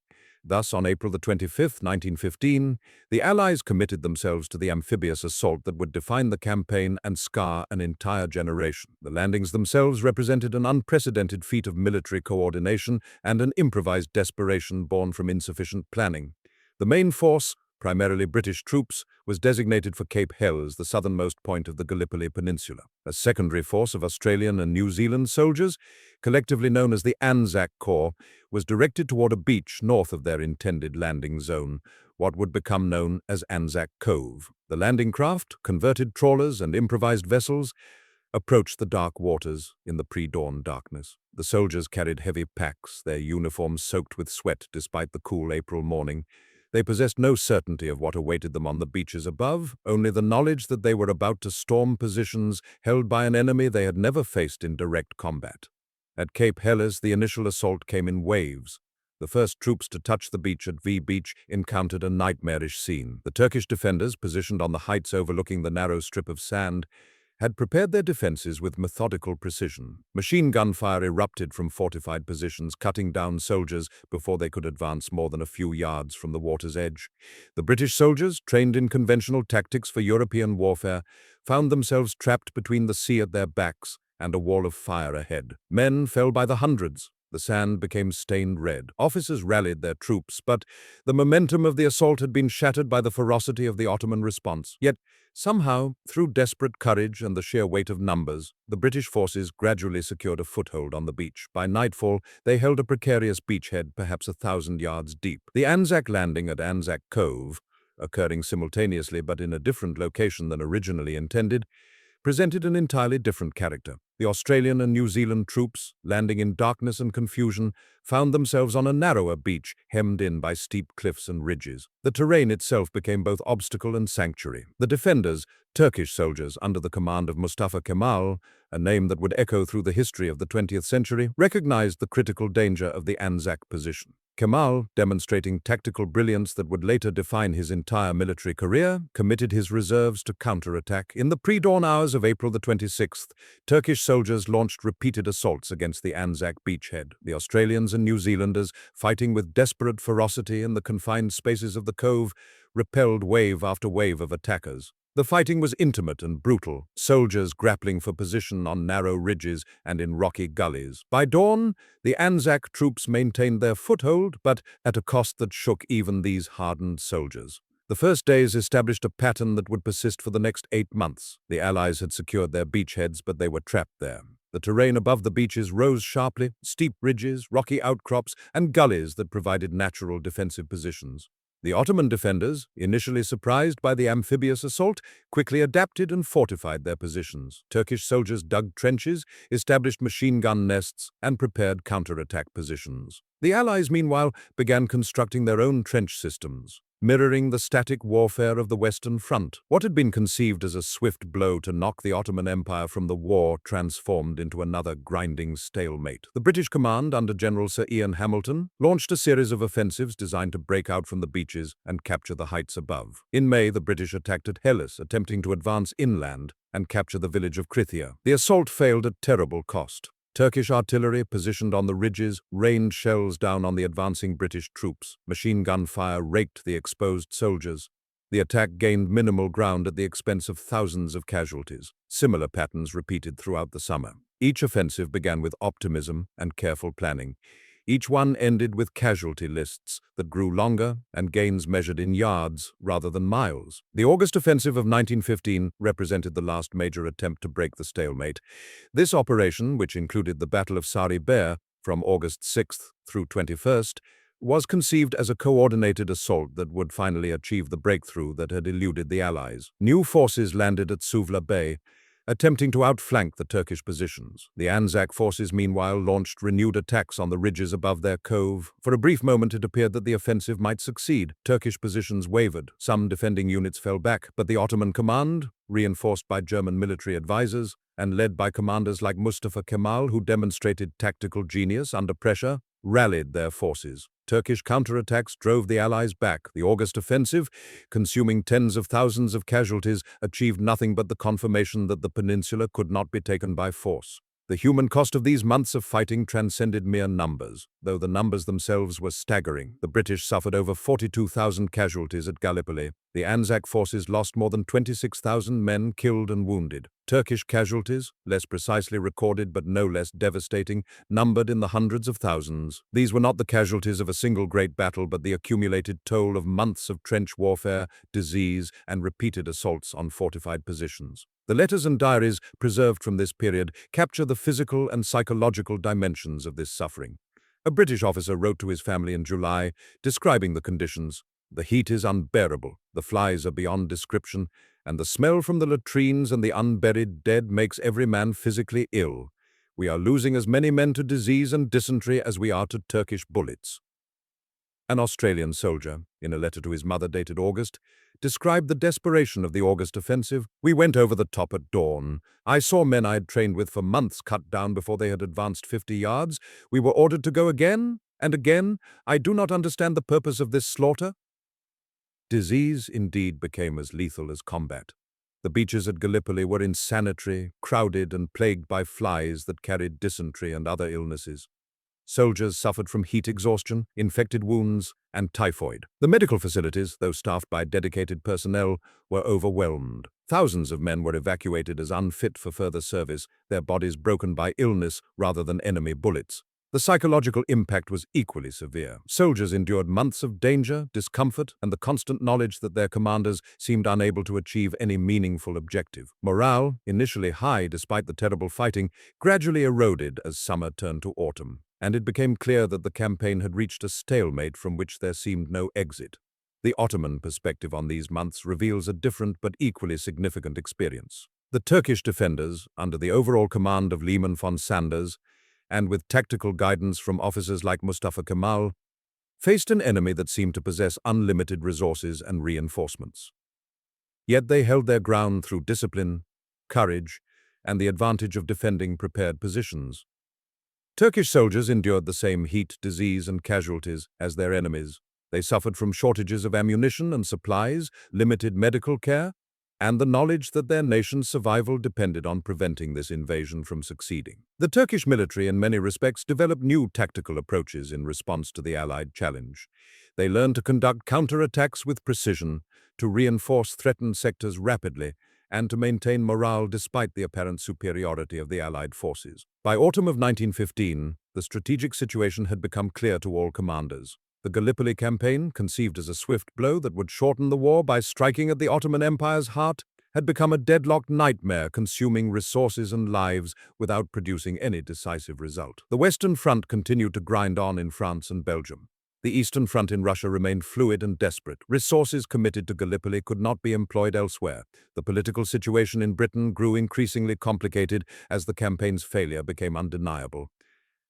Thus, on April the 25th, 1915, the Allies committed themselves to the amphibious assault that would define the campaign and scar an entire generation. The landings themselves represented an unprecedented feat of military coordination and an improvised desperation born from insufficient planning. The main force, primarily British troops, was designated for Cape Helles, the southernmost point of the Gallipoli Peninsula. A secondary force of Australian and New Zealand soldiers, collectively known as the Anzac Corps, was directed toward a beach north of their intended landing zone, what would become known as Anzac Cove. The landing craft, converted trawlers and improvised vessels, approached the dark waters in the pre-dawn darkness. The soldiers carried heavy packs, their uniforms soaked with sweat despite the cool April morning. They possessed no certainty of what awaited them on the beaches above, only the knowledge that they were about to storm positions held by an enemy they had never faced in direct combat. At Cape Helles, the initial assault came in waves. The first troops to touch the beach at V Beach encountered a nightmarish scene. The Turkish defenders, positioned on the heights overlooking the narrow strip of sand, had prepared their defenses with methodical precision. Machine gun fire erupted from fortified positions, cutting down soldiers before they could advance more than a few yards from the water's edge. The British soldiers, trained in conventional tactics for European warfare, found themselves trapped between the sea at their backs and a wall of fire ahead. Men fell by the hundreds. The sand became stained red. Officers rallied their troops, but the momentum of the assault had been shattered by the ferocity of the Ottoman response. Yet, somehow, through desperate courage and the sheer weight of numbers, the British forces gradually secured a foothold on the beach. By nightfall, they held a precarious beachhead perhaps 1,000 yards deep. The Anzac landing at Anzac Cove, occurring simultaneously but in a different location than originally intended, presented an entirely different character. The Australian and New Zealand troops, landing in darkness and confusion, found themselves on a narrower beach hemmed in by steep cliffs and ridges. The terrain itself became both obstacle and sanctuary. The defenders, Turkish soldiers under the command of Mustafa Kemal, a name that would echo through the history of the 20th century, recognized the critical danger of the Anzac position. Kemal, demonstrating tactical brilliance that would later define his entire military career, committed his reserves to counterattack. In the pre-dawn hours of April the 26th, Turkish soldiers launched repeated assaults against the Anzac beachhead. The Australians and New Zealanders, fighting with desperate ferocity in the confined spaces of the cove, repelled wave after wave of attackers. The fighting was intimate and brutal, soldiers grappling for position on narrow ridges and in rocky gullies. By dawn, the Anzac troops maintained their foothold, but at a cost that shook even these hardened soldiers. The first days established a pattern that would persist for the next 8 months. The Allies had secured their beachheads, but they were trapped there. The terrain above the beaches rose sharply, steep ridges, rocky outcrops, and gullies that provided natural defensive positions. The Ottoman defenders, initially surprised by the amphibious assault, quickly adapted and fortified their positions. Turkish soldiers dug trenches, established machine gun nests, and prepared counterattack positions. The Allies, meanwhile, began constructing their own trench systems, mirroring the static warfare of the Western Front. What had been conceived as a swift blow to knock the Ottoman Empire from the war transformed into another grinding stalemate. The British command, under General Sir Ian Hamilton, launched a series of offensives designed to break out from the beaches and capture the heights above. In May, the British attacked at Helles, attempting to advance inland and capture the village of Krithia. The assault failed at terrible cost. Turkish artillery, positioned on the ridges, rained shells down on the advancing British troops. Machine gun fire raked the exposed soldiers. The attack gained minimal ground at the expense of thousands of casualties. Similar patterns repeated throughout the summer. Each offensive began with optimism and careful planning. Each one ended with casualty lists that grew longer and gains measured in yards rather than miles. The August offensive of 1915 represented the last major attempt to break the stalemate. This operation, which included the Battle of Sari Bair from August 6th through 21st, was conceived as a coordinated assault that would finally achieve the breakthrough that had eluded the Allies. New forces landed at Suvla Bay, attempting to outflank the Turkish positions. The Anzac forces, meanwhile, launched renewed attacks on the ridges above their cove. For a brief moment, it appeared that the offensive might succeed. Turkish positions wavered. Some defending units fell back, but the Ottoman command, reinforced by German military advisors and led by commanders like Mustafa Kemal, who demonstrated tactical genius under pressure, rallied their forces. Turkish counterattacks drove the Allies back. The August offensive, consuming tens of thousands of casualties, achieved nothing but the confirmation that the peninsula could not be taken by force. The human cost of these months of fighting transcended mere numbers, though the numbers themselves were staggering. The British suffered over 42,000 casualties at Gallipoli. The Anzac forces lost more than 26,000 men killed and wounded. Turkish casualties, less precisely recorded but no less devastating, numbered in the hundreds of thousands. These were not the casualties of a single great battle, but the accumulated toll of months of trench warfare, disease, and repeated assaults on fortified positions. The letters and diaries preserved from this period capture the physical and psychological dimensions of this suffering. A British officer wrote to his family in July, describing the conditions. "The heat is unbearable, the flies are beyond description, and the smell from the latrines and the unburied dead makes every man physically ill. We are losing as many men to disease and dysentery as we are to Turkish bullets." An Australian soldier, in a letter to his mother dated August, described the desperation of the August offensive. "We went over the top at dawn. I saw men I had trained with for months cut down before they had advanced 50 yards. We were ordered to go again and again. I do not understand the purpose of this slaughter." Disease indeed became as lethal as combat. The beaches at Gallipoli were insanitary, crowded and plagued by flies that carried dysentery and other illnesses. Soldiers suffered from heat exhaustion, infected wounds, and typhoid. The medical facilities, though staffed by dedicated personnel, were overwhelmed. Thousands of men were evacuated as unfit for further service, their bodies broken by illness rather than enemy bullets. The psychological impact was equally severe. Soldiers endured months of danger, discomfort, and the constant knowledge that their commanders seemed unable to achieve any meaningful objective. Morale, initially high despite the terrible fighting, gradually eroded as summer turned to autumn, and it became clear that the campaign had reached a stalemate from which there seemed no exit. The Ottoman perspective on these months reveals a different but equally significant experience. The Turkish defenders, under the overall command of Liman von Sanders, and with tactical guidance from officers like Mustafa Kemal, faced an enemy that seemed to possess unlimited resources and reinforcements. Yet they held their ground through discipline, courage, and the advantage of defending prepared positions. Turkish soldiers endured the same heat, disease, and casualties as their enemies. They suffered from shortages of ammunition and supplies, limited medical care, and the knowledge that their nation's survival depended on preventing this invasion from succeeding. The Turkish military, in many respects, developed new tactical approaches in response to the Allied challenge. They learned to conduct counterattacks with precision, to reinforce threatened sectors rapidly, and to maintain morale despite the apparent superiority of the Allied forces. By autumn of 1915, the strategic situation had become clear to all commanders. The Gallipoli Campaign, conceived as a swift blow that would shorten the war by striking at the Ottoman Empire's heart, had become a deadlocked nightmare, consuming resources and lives without producing any decisive result. The Western Front continued to grind on in France and Belgium. The Eastern Front in Russia remained fluid and desperate. Resources committed to Gallipoli could not be employed elsewhere. The political situation in Britain grew increasingly complicated as the campaign's failure became undeniable.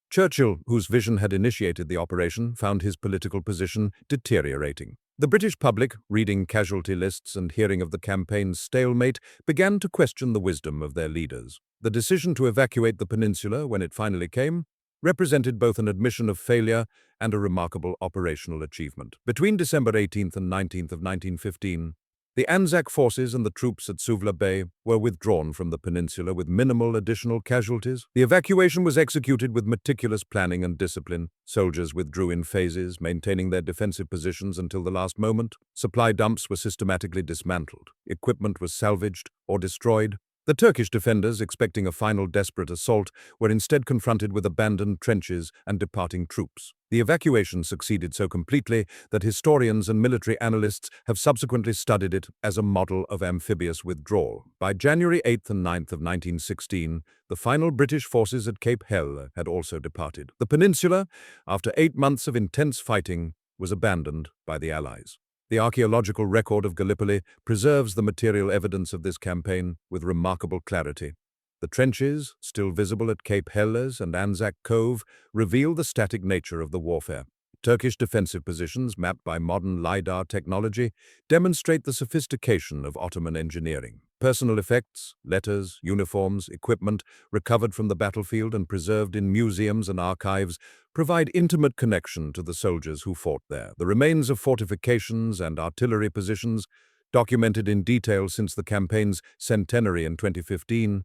Churchill, whose vision had initiated the operation, found his political position deteriorating. The British public, reading casualty lists and hearing of the campaign's stalemate, began to question the wisdom of their leaders. The decision to evacuate the peninsula, when it finally came, represented both an admission of failure and a remarkable operational achievement. Between December 18th and 19th of 1915, the Anzac forces and the troops at Suvla Bay were withdrawn from the peninsula with minimal additional casualties. The evacuation was executed with meticulous planning and discipline. Soldiers withdrew in phases, maintaining their defensive positions until the last moment. Supply dumps were systematically dismantled. Equipment was salvaged or destroyed. The Turkish defenders, expecting a final desperate assault, were instead confronted with abandoned trenches and departing troops. The evacuation succeeded so completely that historians and military analysts have subsequently studied it as a model of amphibious withdrawal. By January 8th and 9th of 1916, the final British forces at Cape Helle had also departed. The peninsula, after 8 months of intense fighting, was abandoned by the Allies. The archaeological record of Gallipoli preserves the material evidence of this campaign with remarkable clarity. The trenches, still visible at Cape Helles and Anzac Cove, reveal the static nature of the warfare. Turkish defensive positions, mapped by modern LiDAR technology, demonstrate the sophistication of Ottoman engineering. Personal effects, letters, uniforms, equipment, recovered from the battlefield and preserved in museums and archives, provide intimate connection to the soldiers who fought there. The remains of fortifications and artillery positions, documented in detail since the campaign's centenary in 2015,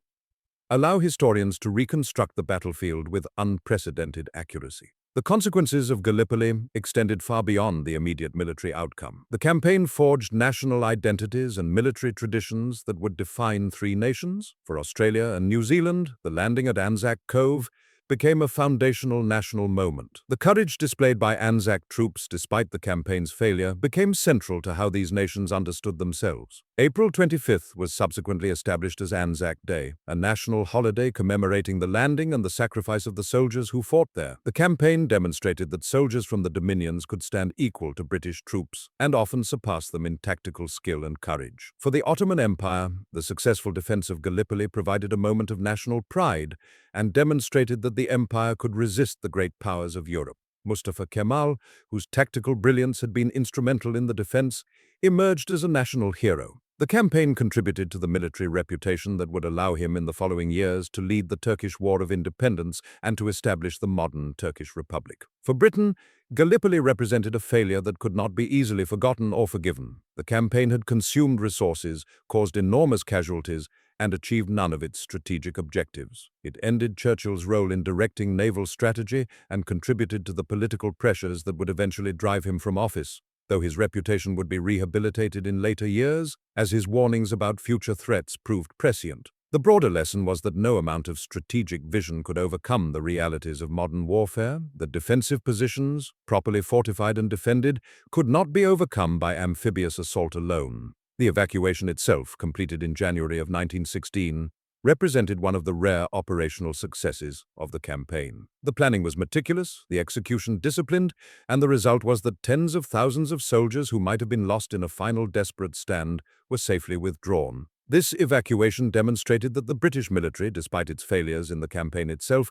allow historians to reconstruct the battlefield with unprecedented accuracy. The consequences of Gallipoli extended far beyond the immediate military outcome. The campaign forged national identities and military traditions that would define three nations. For Australia and New Zealand, the landing at Anzac Cove became a foundational national moment. The courage displayed by Anzac troops despite the campaign's failure became central to how these nations understood themselves. April 25th was subsequently established as Anzac Day, a national holiday commemorating the landing and the sacrifice of the soldiers who fought there. The campaign demonstrated that soldiers from the Dominions could stand equal to British troops and often surpass them in tactical skill and courage. For the Ottoman Empire, the successful defense of Gallipoli provided a moment of national pride and demonstrated that the empire could resist the great powers of Europe. Mustafa Kemal, whose tactical brilliance had been instrumental in the defense, emerged as a national hero. The campaign contributed to the military reputation that would allow him in the following years to lead the Turkish War of Independence and to establish the modern Turkish Republic. For Britain, Gallipoli represented a failure that could not be easily forgotten or forgiven. The campaign had consumed resources, caused enormous casualties, and achieved none of its strategic objectives. It ended Churchill's role in directing naval strategy and contributed to the political pressures that would eventually drive him from office, though his reputation would be rehabilitated in later years as his warnings about future threats proved prescient. The broader lesson was that no amount of strategic vision could overcome the realities of modern warfare. The defensive positions, properly fortified and defended, could not be overcome by amphibious assault alone. The evacuation itself, completed in January of 1916, represented one of the rare operational successes of the campaign. The planning was meticulous, the execution disciplined, and the result was that tens of thousands of soldiers who might have been lost in a final desperate stand were safely withdrawn. This evacuation demonstrated that the British military, despite its failures in the campaign itself,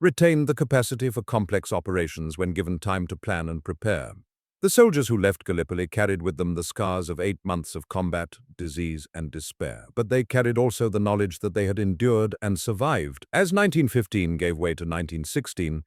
retained the capacity for complex operations when given time to plan and prepare. The soldiers who left Gallipoli carried with them the scars of 8 months of combat, disease, and despair, but they carried also the knowledge that they had endured and survived. As 1915 gave way to 1916,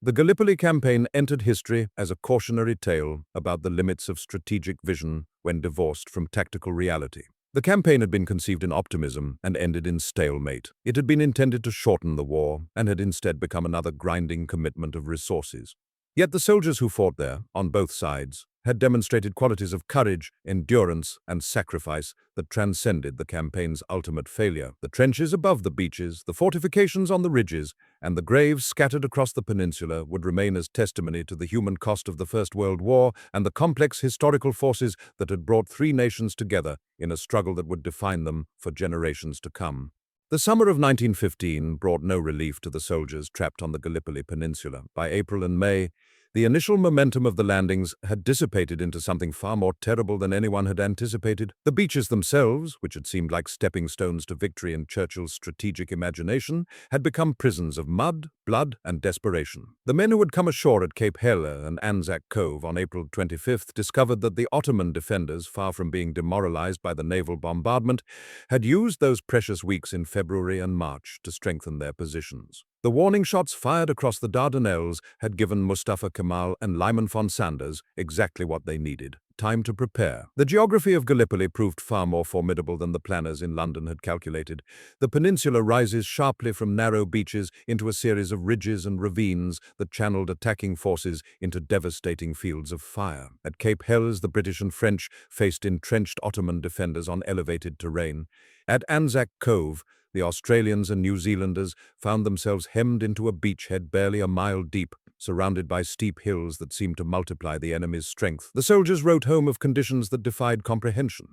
the Gallipoli Campaign entered history as a cautionary tale about the limits of strategic vision when divorced from tactical reality. The campaign had been conceived in optimism and ended in stalemate. It had been intended to shorten the war and had instead become another grinding commitment of resources. Yet the soldiers who fought there, on both sides, had demonstrated qualities of courage, endurance, and sacrifice that transcended the campaign's ultimate failure. The trenches above the beaches, the fortifications on the ridges, and the graves scattered across the peninsula would remain as testimony to the human cost of the First World War and the complex historical forces that had brought three nations together in a struggle that would define them for generations to come. The summer of 1915 brought no relief to the soldiers trapped on the Gallipoli Peninsula. By April and May, the initial momentum of the landings had dissipated into something far more terrible than anyone had anticipated. The beaches themselves, which had seemed like stepping stones to victory in Churchill's strategic imagination, had become prisons of mud, blood, and desperation. The men who had come ashore at Cape Hele and Anzac Cove on April 25th discovered that the Ottoman defenders, far from being demoralized by the naval bombardment, had used those precious weeks in February and March to strengthen their positions. The warning shots fired across the Dardanelles had given Mustafa Kemal and Lyman von Sanders exactly what they needed: time to prepare. The geography of Gallipoli proved far more formidable than the planners in London had calculated. The peninsula rises sharply from narrow beaches into a series of ridges and ravines that channeled attacking forces into devastating fields of fire. At Cape Helles, the British and French faced entrenched Ottoman defenders on elevated terrain. At Anzac Cove, the Australians and New Zealanders found themselves hemmed into a beachhead barely a mile deep, surrounded by steep hills that seemed to multiply the enemy's strength. The soldiers wrote home of conditions that defied comprehension.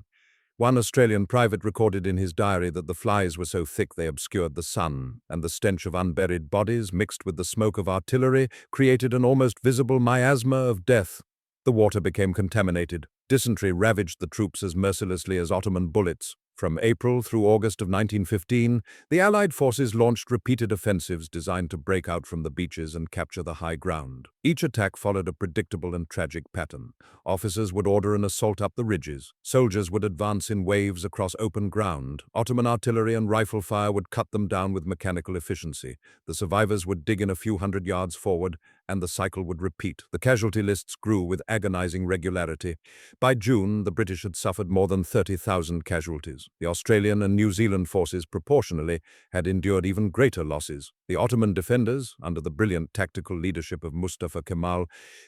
One Australian private recorded in his diary that the flies were so thick they obscured the sun, and the stench of unburied bodies mixed with the smoke of artillery created an almost visible miasma of death. The water became contaminated. Dysentery ravaged the troops as mercilessly as Ottoman bullets. From April through August of 1915, the Allied forces launched repeated offensives designed to break out from the beaches and capture the high ground. Each attack followed a predictable and tragic pattern. Officers would order an assault up the ridges. Soldiers would advance in waves across open ground. Ottoman artillery and rifle fire would cut them down with mechanical efficiency. The survivors would dig in a few hundred yards forward and the cycle would repeat. The casualty lists grew with agonizing regularity. By June, the British had suffered more than 30,000 casualties. The Australian and New Zealand forces, proportionally, had endured even greater losses. The Ottoman defenders, under the brilliant tactical leadership of Mustafa Kemal,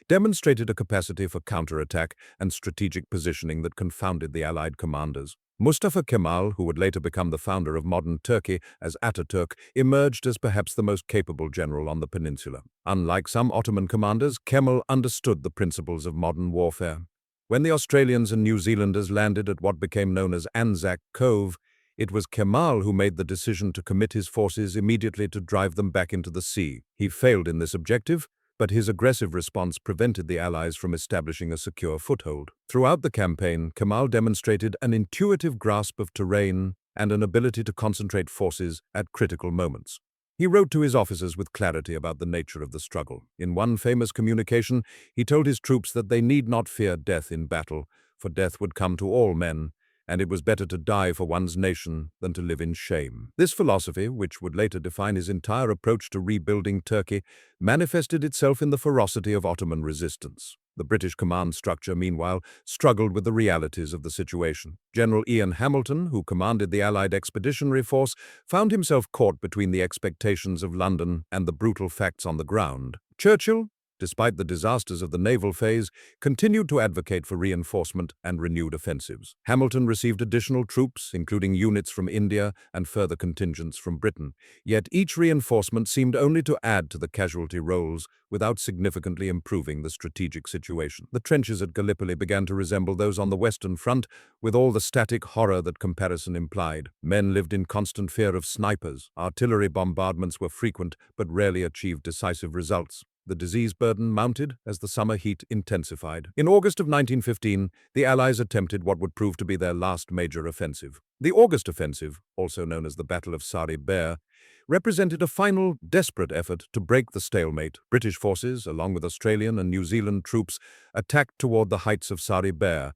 demonstrated a capacity for counterattack and strategic positioning that confounded the Allied commanders. Mustafa Kemal, who would later become the founder of modern Turkey as Ataturk, emerged as perhaps the most capable general on the peninsula. Unlike some Ottoman commanders, Kemal understood the principles of modern warfare. When the Australians and New Zealanders landed at what became known as Anzac Cove, it was Kemal who made the decision to commit his forces immediately to drive them back into the sea. He failed in this objective, but his aggressive response prevented the Allies from establishing a secure foothold. Throughout the campaign, Kemal demonstrated an intuitive grasp of terrain and an ability to concentrate forces at critical moments. He wrote to his officers with clarity about the nature of the struggle. In one famous communication, he told his troops that they need not fear death in battle, for death would come to all men, and it was better to die for one's nation than to live in shame. This philosophy, which would later define his entire approach to rebuilding Turkey, manifested itself in the ferocity of Ottoman resistance. The British command structure, meanwhile, struggled with the realities of the situation. General Ian Hamilton, who commanded the Allied Expeditionary Force, found himself caught between the expectations of London and the brutal facts on the ground. Churchill, despite the disasters of the naval phase, continued to advocate for reinforcement and renewed offensives. Hamilton received additional troops, including units from India and further contingents from Britain. Yet each reinforcement seemed only to add to the casualty rolls without significantly improving the strategic situation. The trenches at Gallipoli began to resemble those on the Western Front, with all the static horror that comparison implied. Men lived in constant fear of snipers. Artillery bombardments were frequent, but rarely achieved decisive results. The disease burden mounted as the summer heat intensified. In August of 1915, the Allies attempted what would prove to be their last major offensive. The August Offensive, also known as the Battle of Sari Bair, represented a final, desperate effort to break the stalemate. British forces, along with Australian and New Zealand troops, attacked toward the heights of Sari Bair,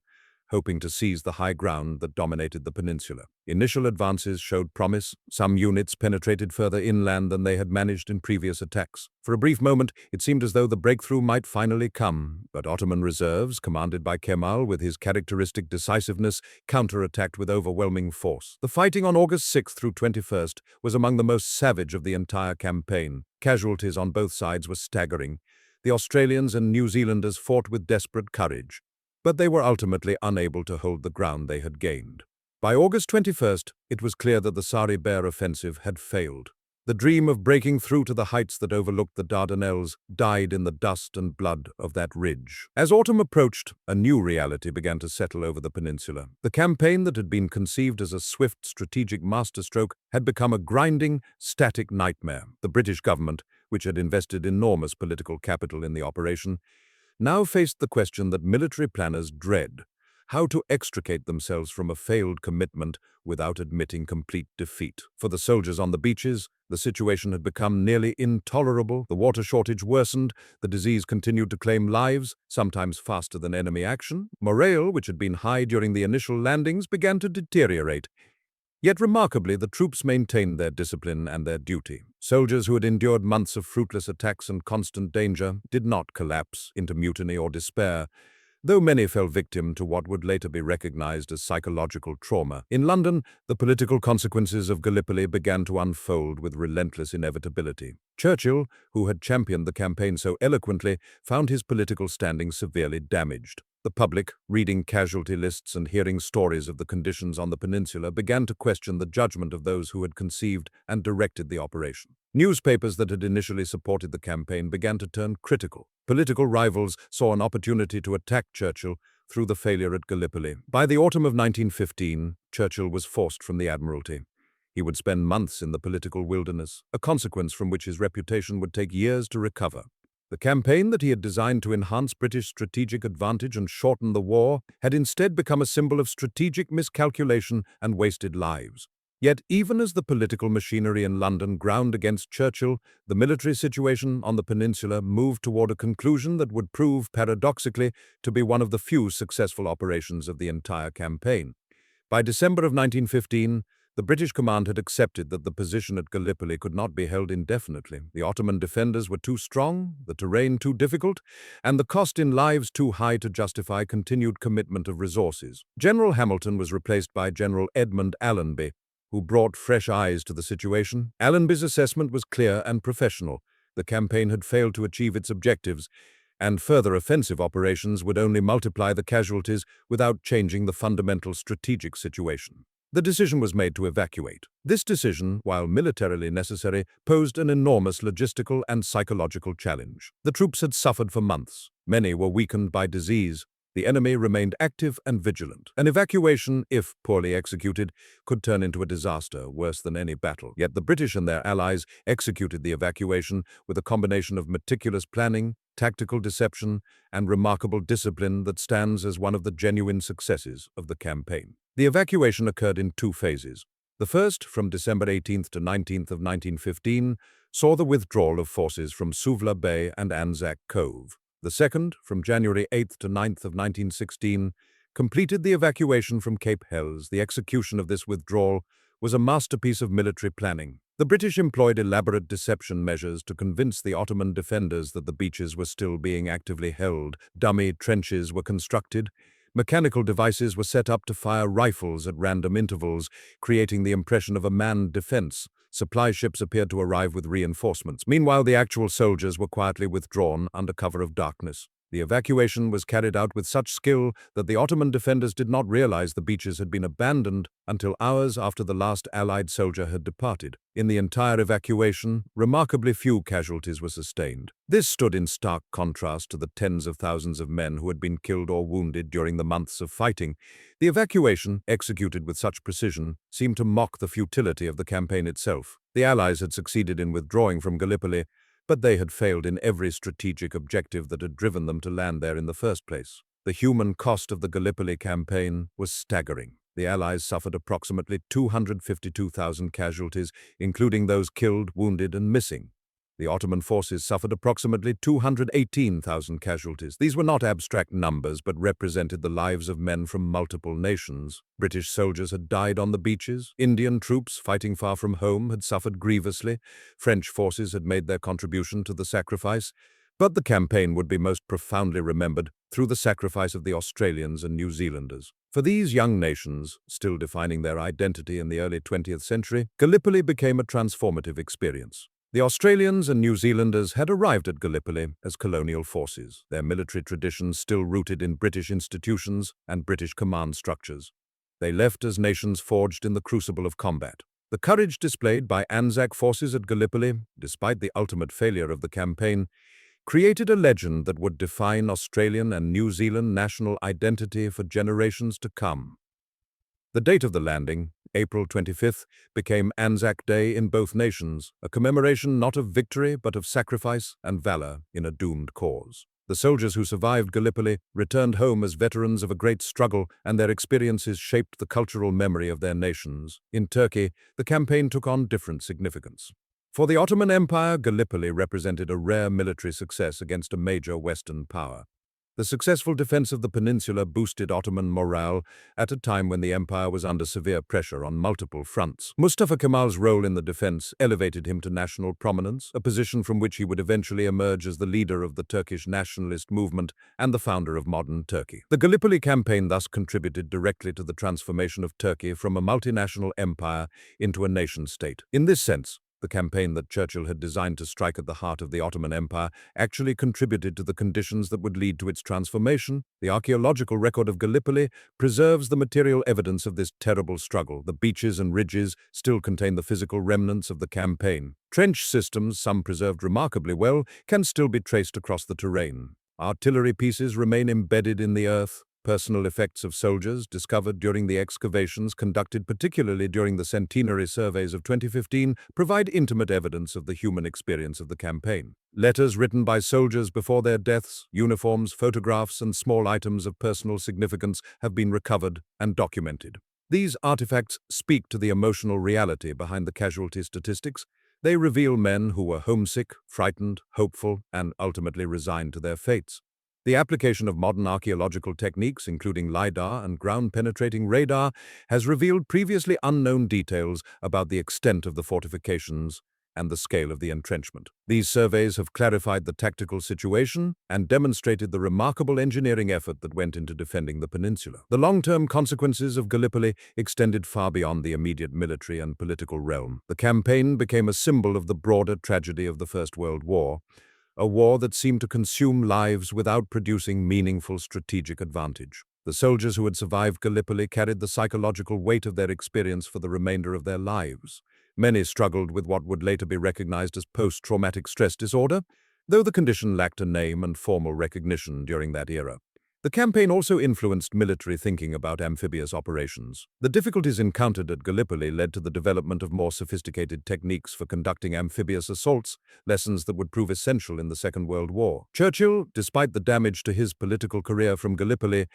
hoping to seize the high ground that dominated the peninsula. Initial advances showed promise. Some units penetrated further inland than they had managed in previous attacks. For a brief moment, it seemed as though the breakthrough might finally come, but Ottoman reserves, commanded by Kemal with his characteristic decisiveness, counterattacked with overwhelming force. The fighting on August 6th through 21st was among the most savage of the entire campaign. Casualties on both sides were staggering. The Australians and New Zealanders fought with desperate courage, but they were ultimately unable to hold the ground they had gained. By August 21st, it was clear that the Sari Bair offensive had failed. The dream of breaking through to the heights that overlooked the Dardanelles died in the dust and blood of that ridge. As autumn approached, a new reality began to settle over the peninsula. The campaign that had been conceived as a swift strategic masterstroke had become a grinding, static nightmare. The British government, which had invested enormous political capital in the operation, now faced the question that military planners dread: how to extricate themselves from a failed commitment without admitting complete defeat. For the soldiers on the beaches, the situation had become nearly intolerable. The water shortage worsened, the disease continued to claim lives, sometimes faster than enemy action. Morale, which had been high during the initial landings, began to deteriorate. Yet remarkably, the troops maintained their discipline and their duty. Soldiers who had endured months of fruitless attacks and constant danger did not collapse into mutiny or despair, though many fell victim to what would later be recognized as psychological trauma. In London, the political consequences of Gallipoli began to unfold with relentless inevitability. Churchill, who had championed the campaign so eloquently, found his political standing severely damaged. The public, reading casualty lists and hearing stories of the conditions on the peninsula, began to question the judgment of those who had conceived and directed the operation. Newspapers that had initially supported the campaign began to turn critical. Political rivals saw an opportunity to attack Churchill through the failure at Gallipoli. By the autumn of 1915, Churchill was forced from the Admiralty. He would spend months in the political wilderness, a consequence from which his reputation would take years to recover. The campaign that he had designed to enhance British strategic advantage and shorten the war had instead become a symbol of strategic miscalculation and wasted lives. Yet even as the political machinery in London ground against Churchill, the military situation on the peninsula moved toward a conclusion that would prove, paradoxically, to be one of the few successful operations of the entire campaign. By December of 1915, The British command had accepted that the position at Gallipoli could not be held indefinitely. The Ottoman defenders were too strong, the terrain too difficult, and the cost in lives too high to justify continued commitment of resources. General Hamilton was replaced by General Edmund Allenby, who brought fresh eyes to the situation. Allenby's assessment was clear and professional. The campaign had failed to achieve its objectives, and further offensive operations would only multiply the casualties without changing the fundamental strategic situation. The decision was made to evacuate. This decision, while militarily necessary, posed an enormous logistical and psychological challenge. The troops had suffered for months. Many were weakened by disease. The enemy remained active and vigilant. An evacuation, if poorly executed, could turn into a disaster worse than any battle. Yet the British and their allies executed the evacuation with a combination of meticulous planning, tactical deception, and remarkable discipline that stands as one of the genuine successes of the campaign. The evacuation occurred in two phases. The first, from December 18th to 19th of 1915, saw the withdrawal of forces from Suvla Bay and Anzac Cove. The second, from January 8th to 9th of 1916, completed the evacuation from Cape Helles. The execution of this withdrawal was a masterpiece of military planning. The British employed elaborate deception measures to convince the Ottoman defenders that the beaches were still being actively held. Dummy trenches were constructed. Mechanical devices were set up to fire rifles at random intervals, creating the impression of a manned defense. Supply ships appeared to arrive with reinforcements. Meanwhile, the actual soldiers were quietly withdrawn under cover of darkness. The evacuation was carried out with such skill that the Ottoman defenders did not realize the beaches had been abandoned until hours after the last Allied soldier had departed. In the entire evacuation, remarkably few casualties were sustained. This stood in stark contrast to the tens of thousands of men who had been killed or wounded during the months of fighting. The evacuation, executed with such precision, seemed to mock the futility of the campaign itself. The Allies had succeeded in withdrawing from Gallipoli, but they had failed in every strategic objective that had driven them to land there in the first place. The human cost of the Gallipoli campaign was staggering. The Allies suffered approximately 252,000 casualties, including those killed, wounded, and missing. The Ottoman forces suffered approximately 218,000 casualties. These were not abstract numbers, but represented the lives of men from multiple nations. British soldiers had died on the beaches. Indian troops, fighting far from home, had suffered grievously. French forces had made their contribution to the sacrifice. But the campaign would be most profoundly remembered through the sacrifice of the Australians and New Zealanders. For these young nations, still defining their identity in the early 20th century, Gallipoli became a transformative experience. The Australians and New Zealanders had arrived at Gallipoli as colonial forces, their military traditions still rooted in British institutions and British command structures. They left as nations forged in the crucible of combat. The courage displayed by Anzac forces at Gallipoli, despite the ultimate failure of the campaign, created a legend that would define Australian and New Zealand national identity for generations to come. The date of the landing, April 25th, became Anzac Day in both nations, a commemoration not of victory but of sacrifice and valor in a doomed cause. The soldiers who survived Gallipoli returned home as veterans of a great struggle, and their experiences shaped the cultural memory of their nations. In Turkey, the campaign took on different significance. For the Ottoman Empire, Gallipoli represented a rare military success against a major Western power. The successful defense of the peninsula boosted Ottoman morale at a time when the empire was under severe pressure on multiple fronts. Mustafa Kemal's role in the defense elevated him to national prominence, a position from which he would eventually emerge as the leader of the Turkish nationalist movement and the founder of modern Turkey. The Gallipoli campaign thus contributed directly to the transformation of Turkey from a multinational empire into a nation-state. In this sense, the campaign that Churchill had designed to strike at the heart of the Ottoman Empire actually contributed to the conditions that would lead to its transformation. The archaeological record of Gallipoli preserves the material evidence of this terrible struggle. The beaches and ridges still contain the physical remnants of the campaign. Trench systems, some preserved remarkably well, can still be traced across the terrain. Artillery pieces remain embedded in the earth. Personal effects of soldiers discovered during the excavations conducted particularly during the centenary surveys of 2015 provide intimate evidence of the human experience of the campaign. Letters written by soldiers before their deaths, uniforms, photographs, and small items of personal significance have been recovered and documented. These artifacts speak to the emotional reality behind the casualty statistics. They reveal men who were homesick, frightened, hopeful, and ultimately resigned to their fates. The application of modern archaeological techniques, including LiDAR and ground-penetrating radar, has revealed previously unknown details about the extent of the fortifications and the scale of the entrenchment. These surveys have clarified the tactical situation and demonstrated the remarkable engineering effort that went into defending the peninsula. The long-term consequences of Gallipoli extended far beyond the immediate military and political realm. The campaign became a symbol of the broader tragedy of the First World War, a war that seemed to consume lives without producing meaningful strategic advantage. The soldiers who had survived Gallipoli carried the psychological weight of their experience for the remainder of their lives. Many struggled with what would later be recognized as post-traumatic stress disorder, though the condition lacked a name and formal recognition during that era. The campaign also influenced military thinking about amphibious operations. The difficulties encountered at Gallipoli led to the development of more sophisticated techniques for conducting amphibious assaults, lessons that would prove essential in the Second World War. Churchill, despite the damage to his political career from Gallipoli,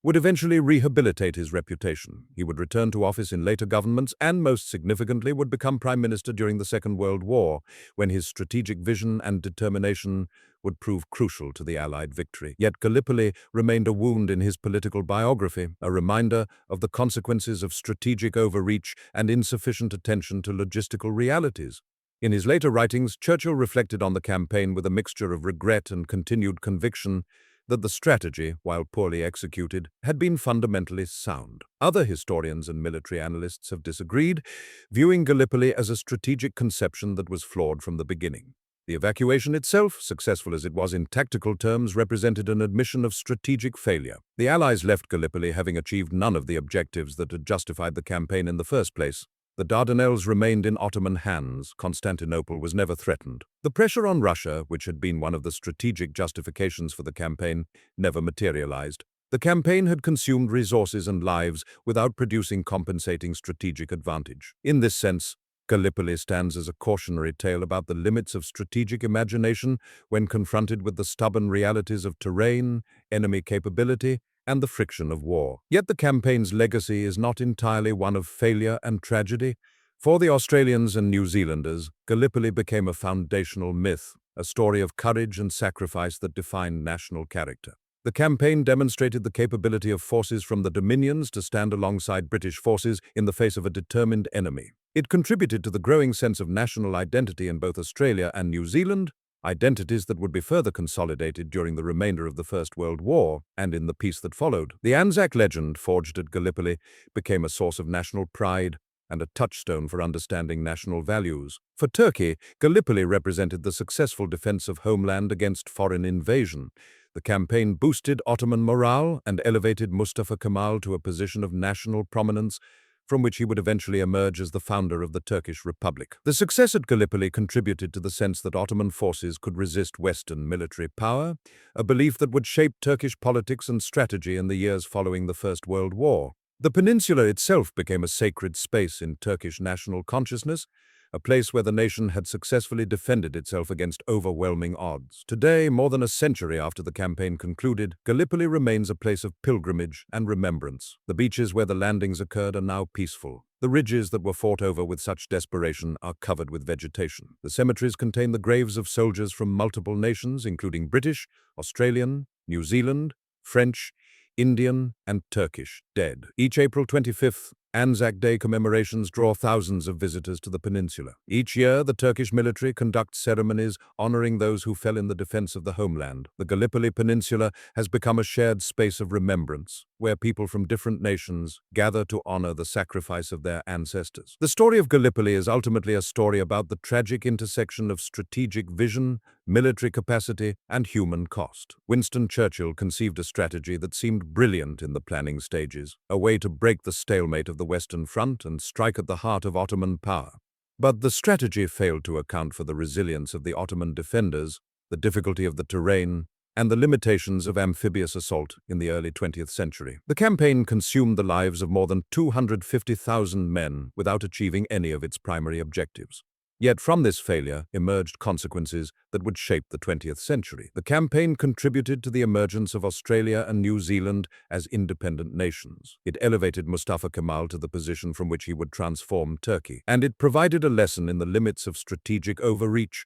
would eventually rehabilitate his reputation. He would return to office in later governments and, most significantly, would become Prime Minister during the Second World War, when his strategic vision and determination would prove crucial to the Allied victory. Yet Gallipoli remained a wound in his political biography, a reminder of the consequences of strategic overreach and insufficient attention to logistical realities. In his later writings, Churchill reflected on the campaign with a mixture of regret and continued conviction that the strategy, while poorly executed, had been fundamentally sound. Other historians and military analysts have disagreed, viewing Gallipoli as a strategic conception that was flawed from the beginning. The evacuation itself, successful as it was in tactical terms, represented an admission of strategic failure. The Allies left Gallipoli having achieved none of the objectives that had justified the campaign in the first place. The Dardanelles remained in Ottoman hands. Constantinople was never threatened. The pressure on Russia, which had been one of the strategic justifications for the campaign, never materialized. The campaign had consumed resources and lives without producing compensating strategic advantage. In this sense, Gallipoli stands as a cautionary tale about the limits of strategic imagination when confronted with the stubborn realities of terrain, enemy capability, and the friction of war. Yet the campaign's legacy is not entirely one of failure and tragedy. For the Australians and New Zealanders, Gallipoli became a foundational myth, a story of courage and sacrifice that defined national character. The campaign demonstrated the capability of forces from the Dominions to stand alongside British forces in the face of a determined enemy. It contributed to the growing sense of national identity in both Australia and New Zealand, identities that would be further consolidated during the remainder of the First World War and in the peace that followed. The Anzac legend forged at Gallipoli became a source of national pride and a touchstone for understanding national values. For Turkey, Gallipoli represented the successful defense of homeland against foreign invasion. The campaign boosted Ottoman morale and elevated Mustafa Kemal to a position of national prominence, from which he would eventually emerge as the founder of the Turkish Republic. The success at Gallipoli contributed to the sense that Ottoman forces could resist Western military power, a belief that would shape Turkish politics and strategy in the years following the First World War. The peninsula itself became a sacred space in Turkish national consciousness, a place where the nation had successfully defended itself against overwhelming odds. Today, more than a century after the campaign concluded, Gallipoli remains a place of pilgrimage and remembrance. The beaches where the landings occurred are now peaceful. The ridges that were fought over with such desperation are covered with vegetation. The cemeteries contain the graves of soldiers from multiple nations, including British, Australian, New Zealand, French, Indian, and Turkish dead. Each April 25th, Anzac Day commemorations draw thousands of visitors to the peninsula. Each year, the Turkish military conducts ceremonies honoring those who fell in the defense of the homeland. The Gallipoli Peninsula has become a shared space of remembrance, where people from different nations gather to honor the sacrifice of their ancestors. The story of Gallipoli is ultimately a story about the tragic intersection of strategic vision, military capacity, and human cost. Winston Churchill conceived a strategy that seemed brilliant in the planning stages, a way to break the stalemate of the Western Front and strike at the heart of Ottoman power. But the strategy failed to account for the resilience of the Ottoman defenders, the difficulty of the terrain, and the limitations of amphibious assault in the early 20th century. The campaign consumed the lives of more than 250,000 men without achieving any of its primary objectives. Yet from this failure emerged consequences that would shape the 20th century. The campaign contributed to the emergence of Australia and New Zealand as independent nations. It elevated Mustafa Kemal to the position from which he would transform Turkey, and it provided a lesson in the limits of strategic overreach,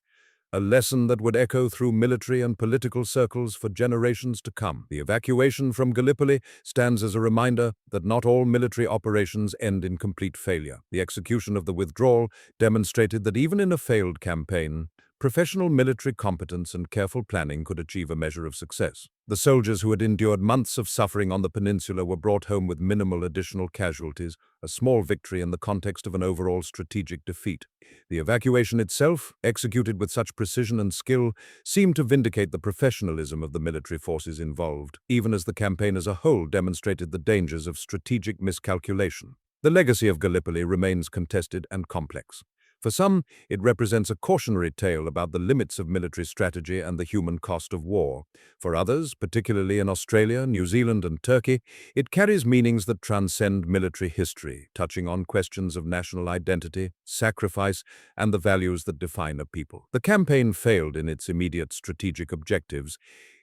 a lesson that would echo through military and political circles for generations to come. The evacuation from Gallipoli stands as a reminder that not all military operations end in complete failure. The execution of the withdrawal demonstrated that even in a failed campaign, professional military competence and careful planning could achieve a measure of success. The soldiers who had endured months of suffering on the peninsula were brought home with minimal additional casualties, a small victory in the context of an overall strategic defeat. The evacuation itself, executed with such precision and skill, seemed to vindicate the professionalism of the military forces involved, even as the campaign as a whole demonstrated the dangers of strategic miscalculation. The legacy of Gallipoli remains contested and complex. For some, it represents a cautionary tale about the limits of military strategy and the human cost of war. For others, particularly in Australia, New Zealand, and Turkey, it carries meanings that transcend military history, touching on questions of national identity, sacrifice, and the values that define a people. The campaign failed in its immediate strategic objectives,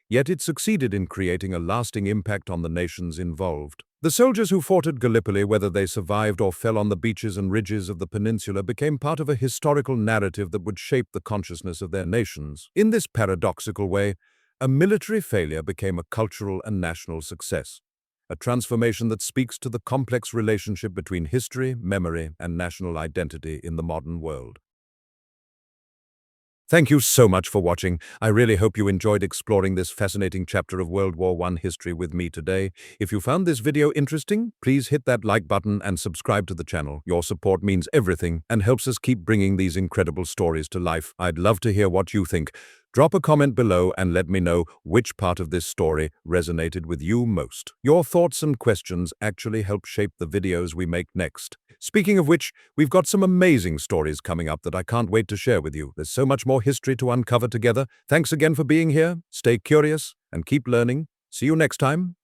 yet it succeeded in creating a lasting impact on the nations involved. The soldiers who fought at Gallipoli, whether they survived or fell on the beaches and ridges of the peninsula, became part of a historical narrative that would shape the consciousness of their nations. In this paradoxical way, a military failure became a cultural and national success, a transformation that speaks to the complex relationship between history, memory, and national identity in the modern world. Thank you so much for watching. I really hope you enjoyed exploring this fascinating chapter of World War I history with me today. If you found this video interesting, please hit that like button and subscribe to the channel. Your support means everything and helps us keep bringing these incredible stories to life. I'd love to hear what you think. Drop a comment below and let me know which part of this story resonated with you most. Your thoughts and questions actually help shape the videos we make next. Speaking of which, we've got some amazing stories coming up that I can't wait to share with you. There's so much more history to uncover together. Thanks again for being here. Stay curious and keep learning. See you next time.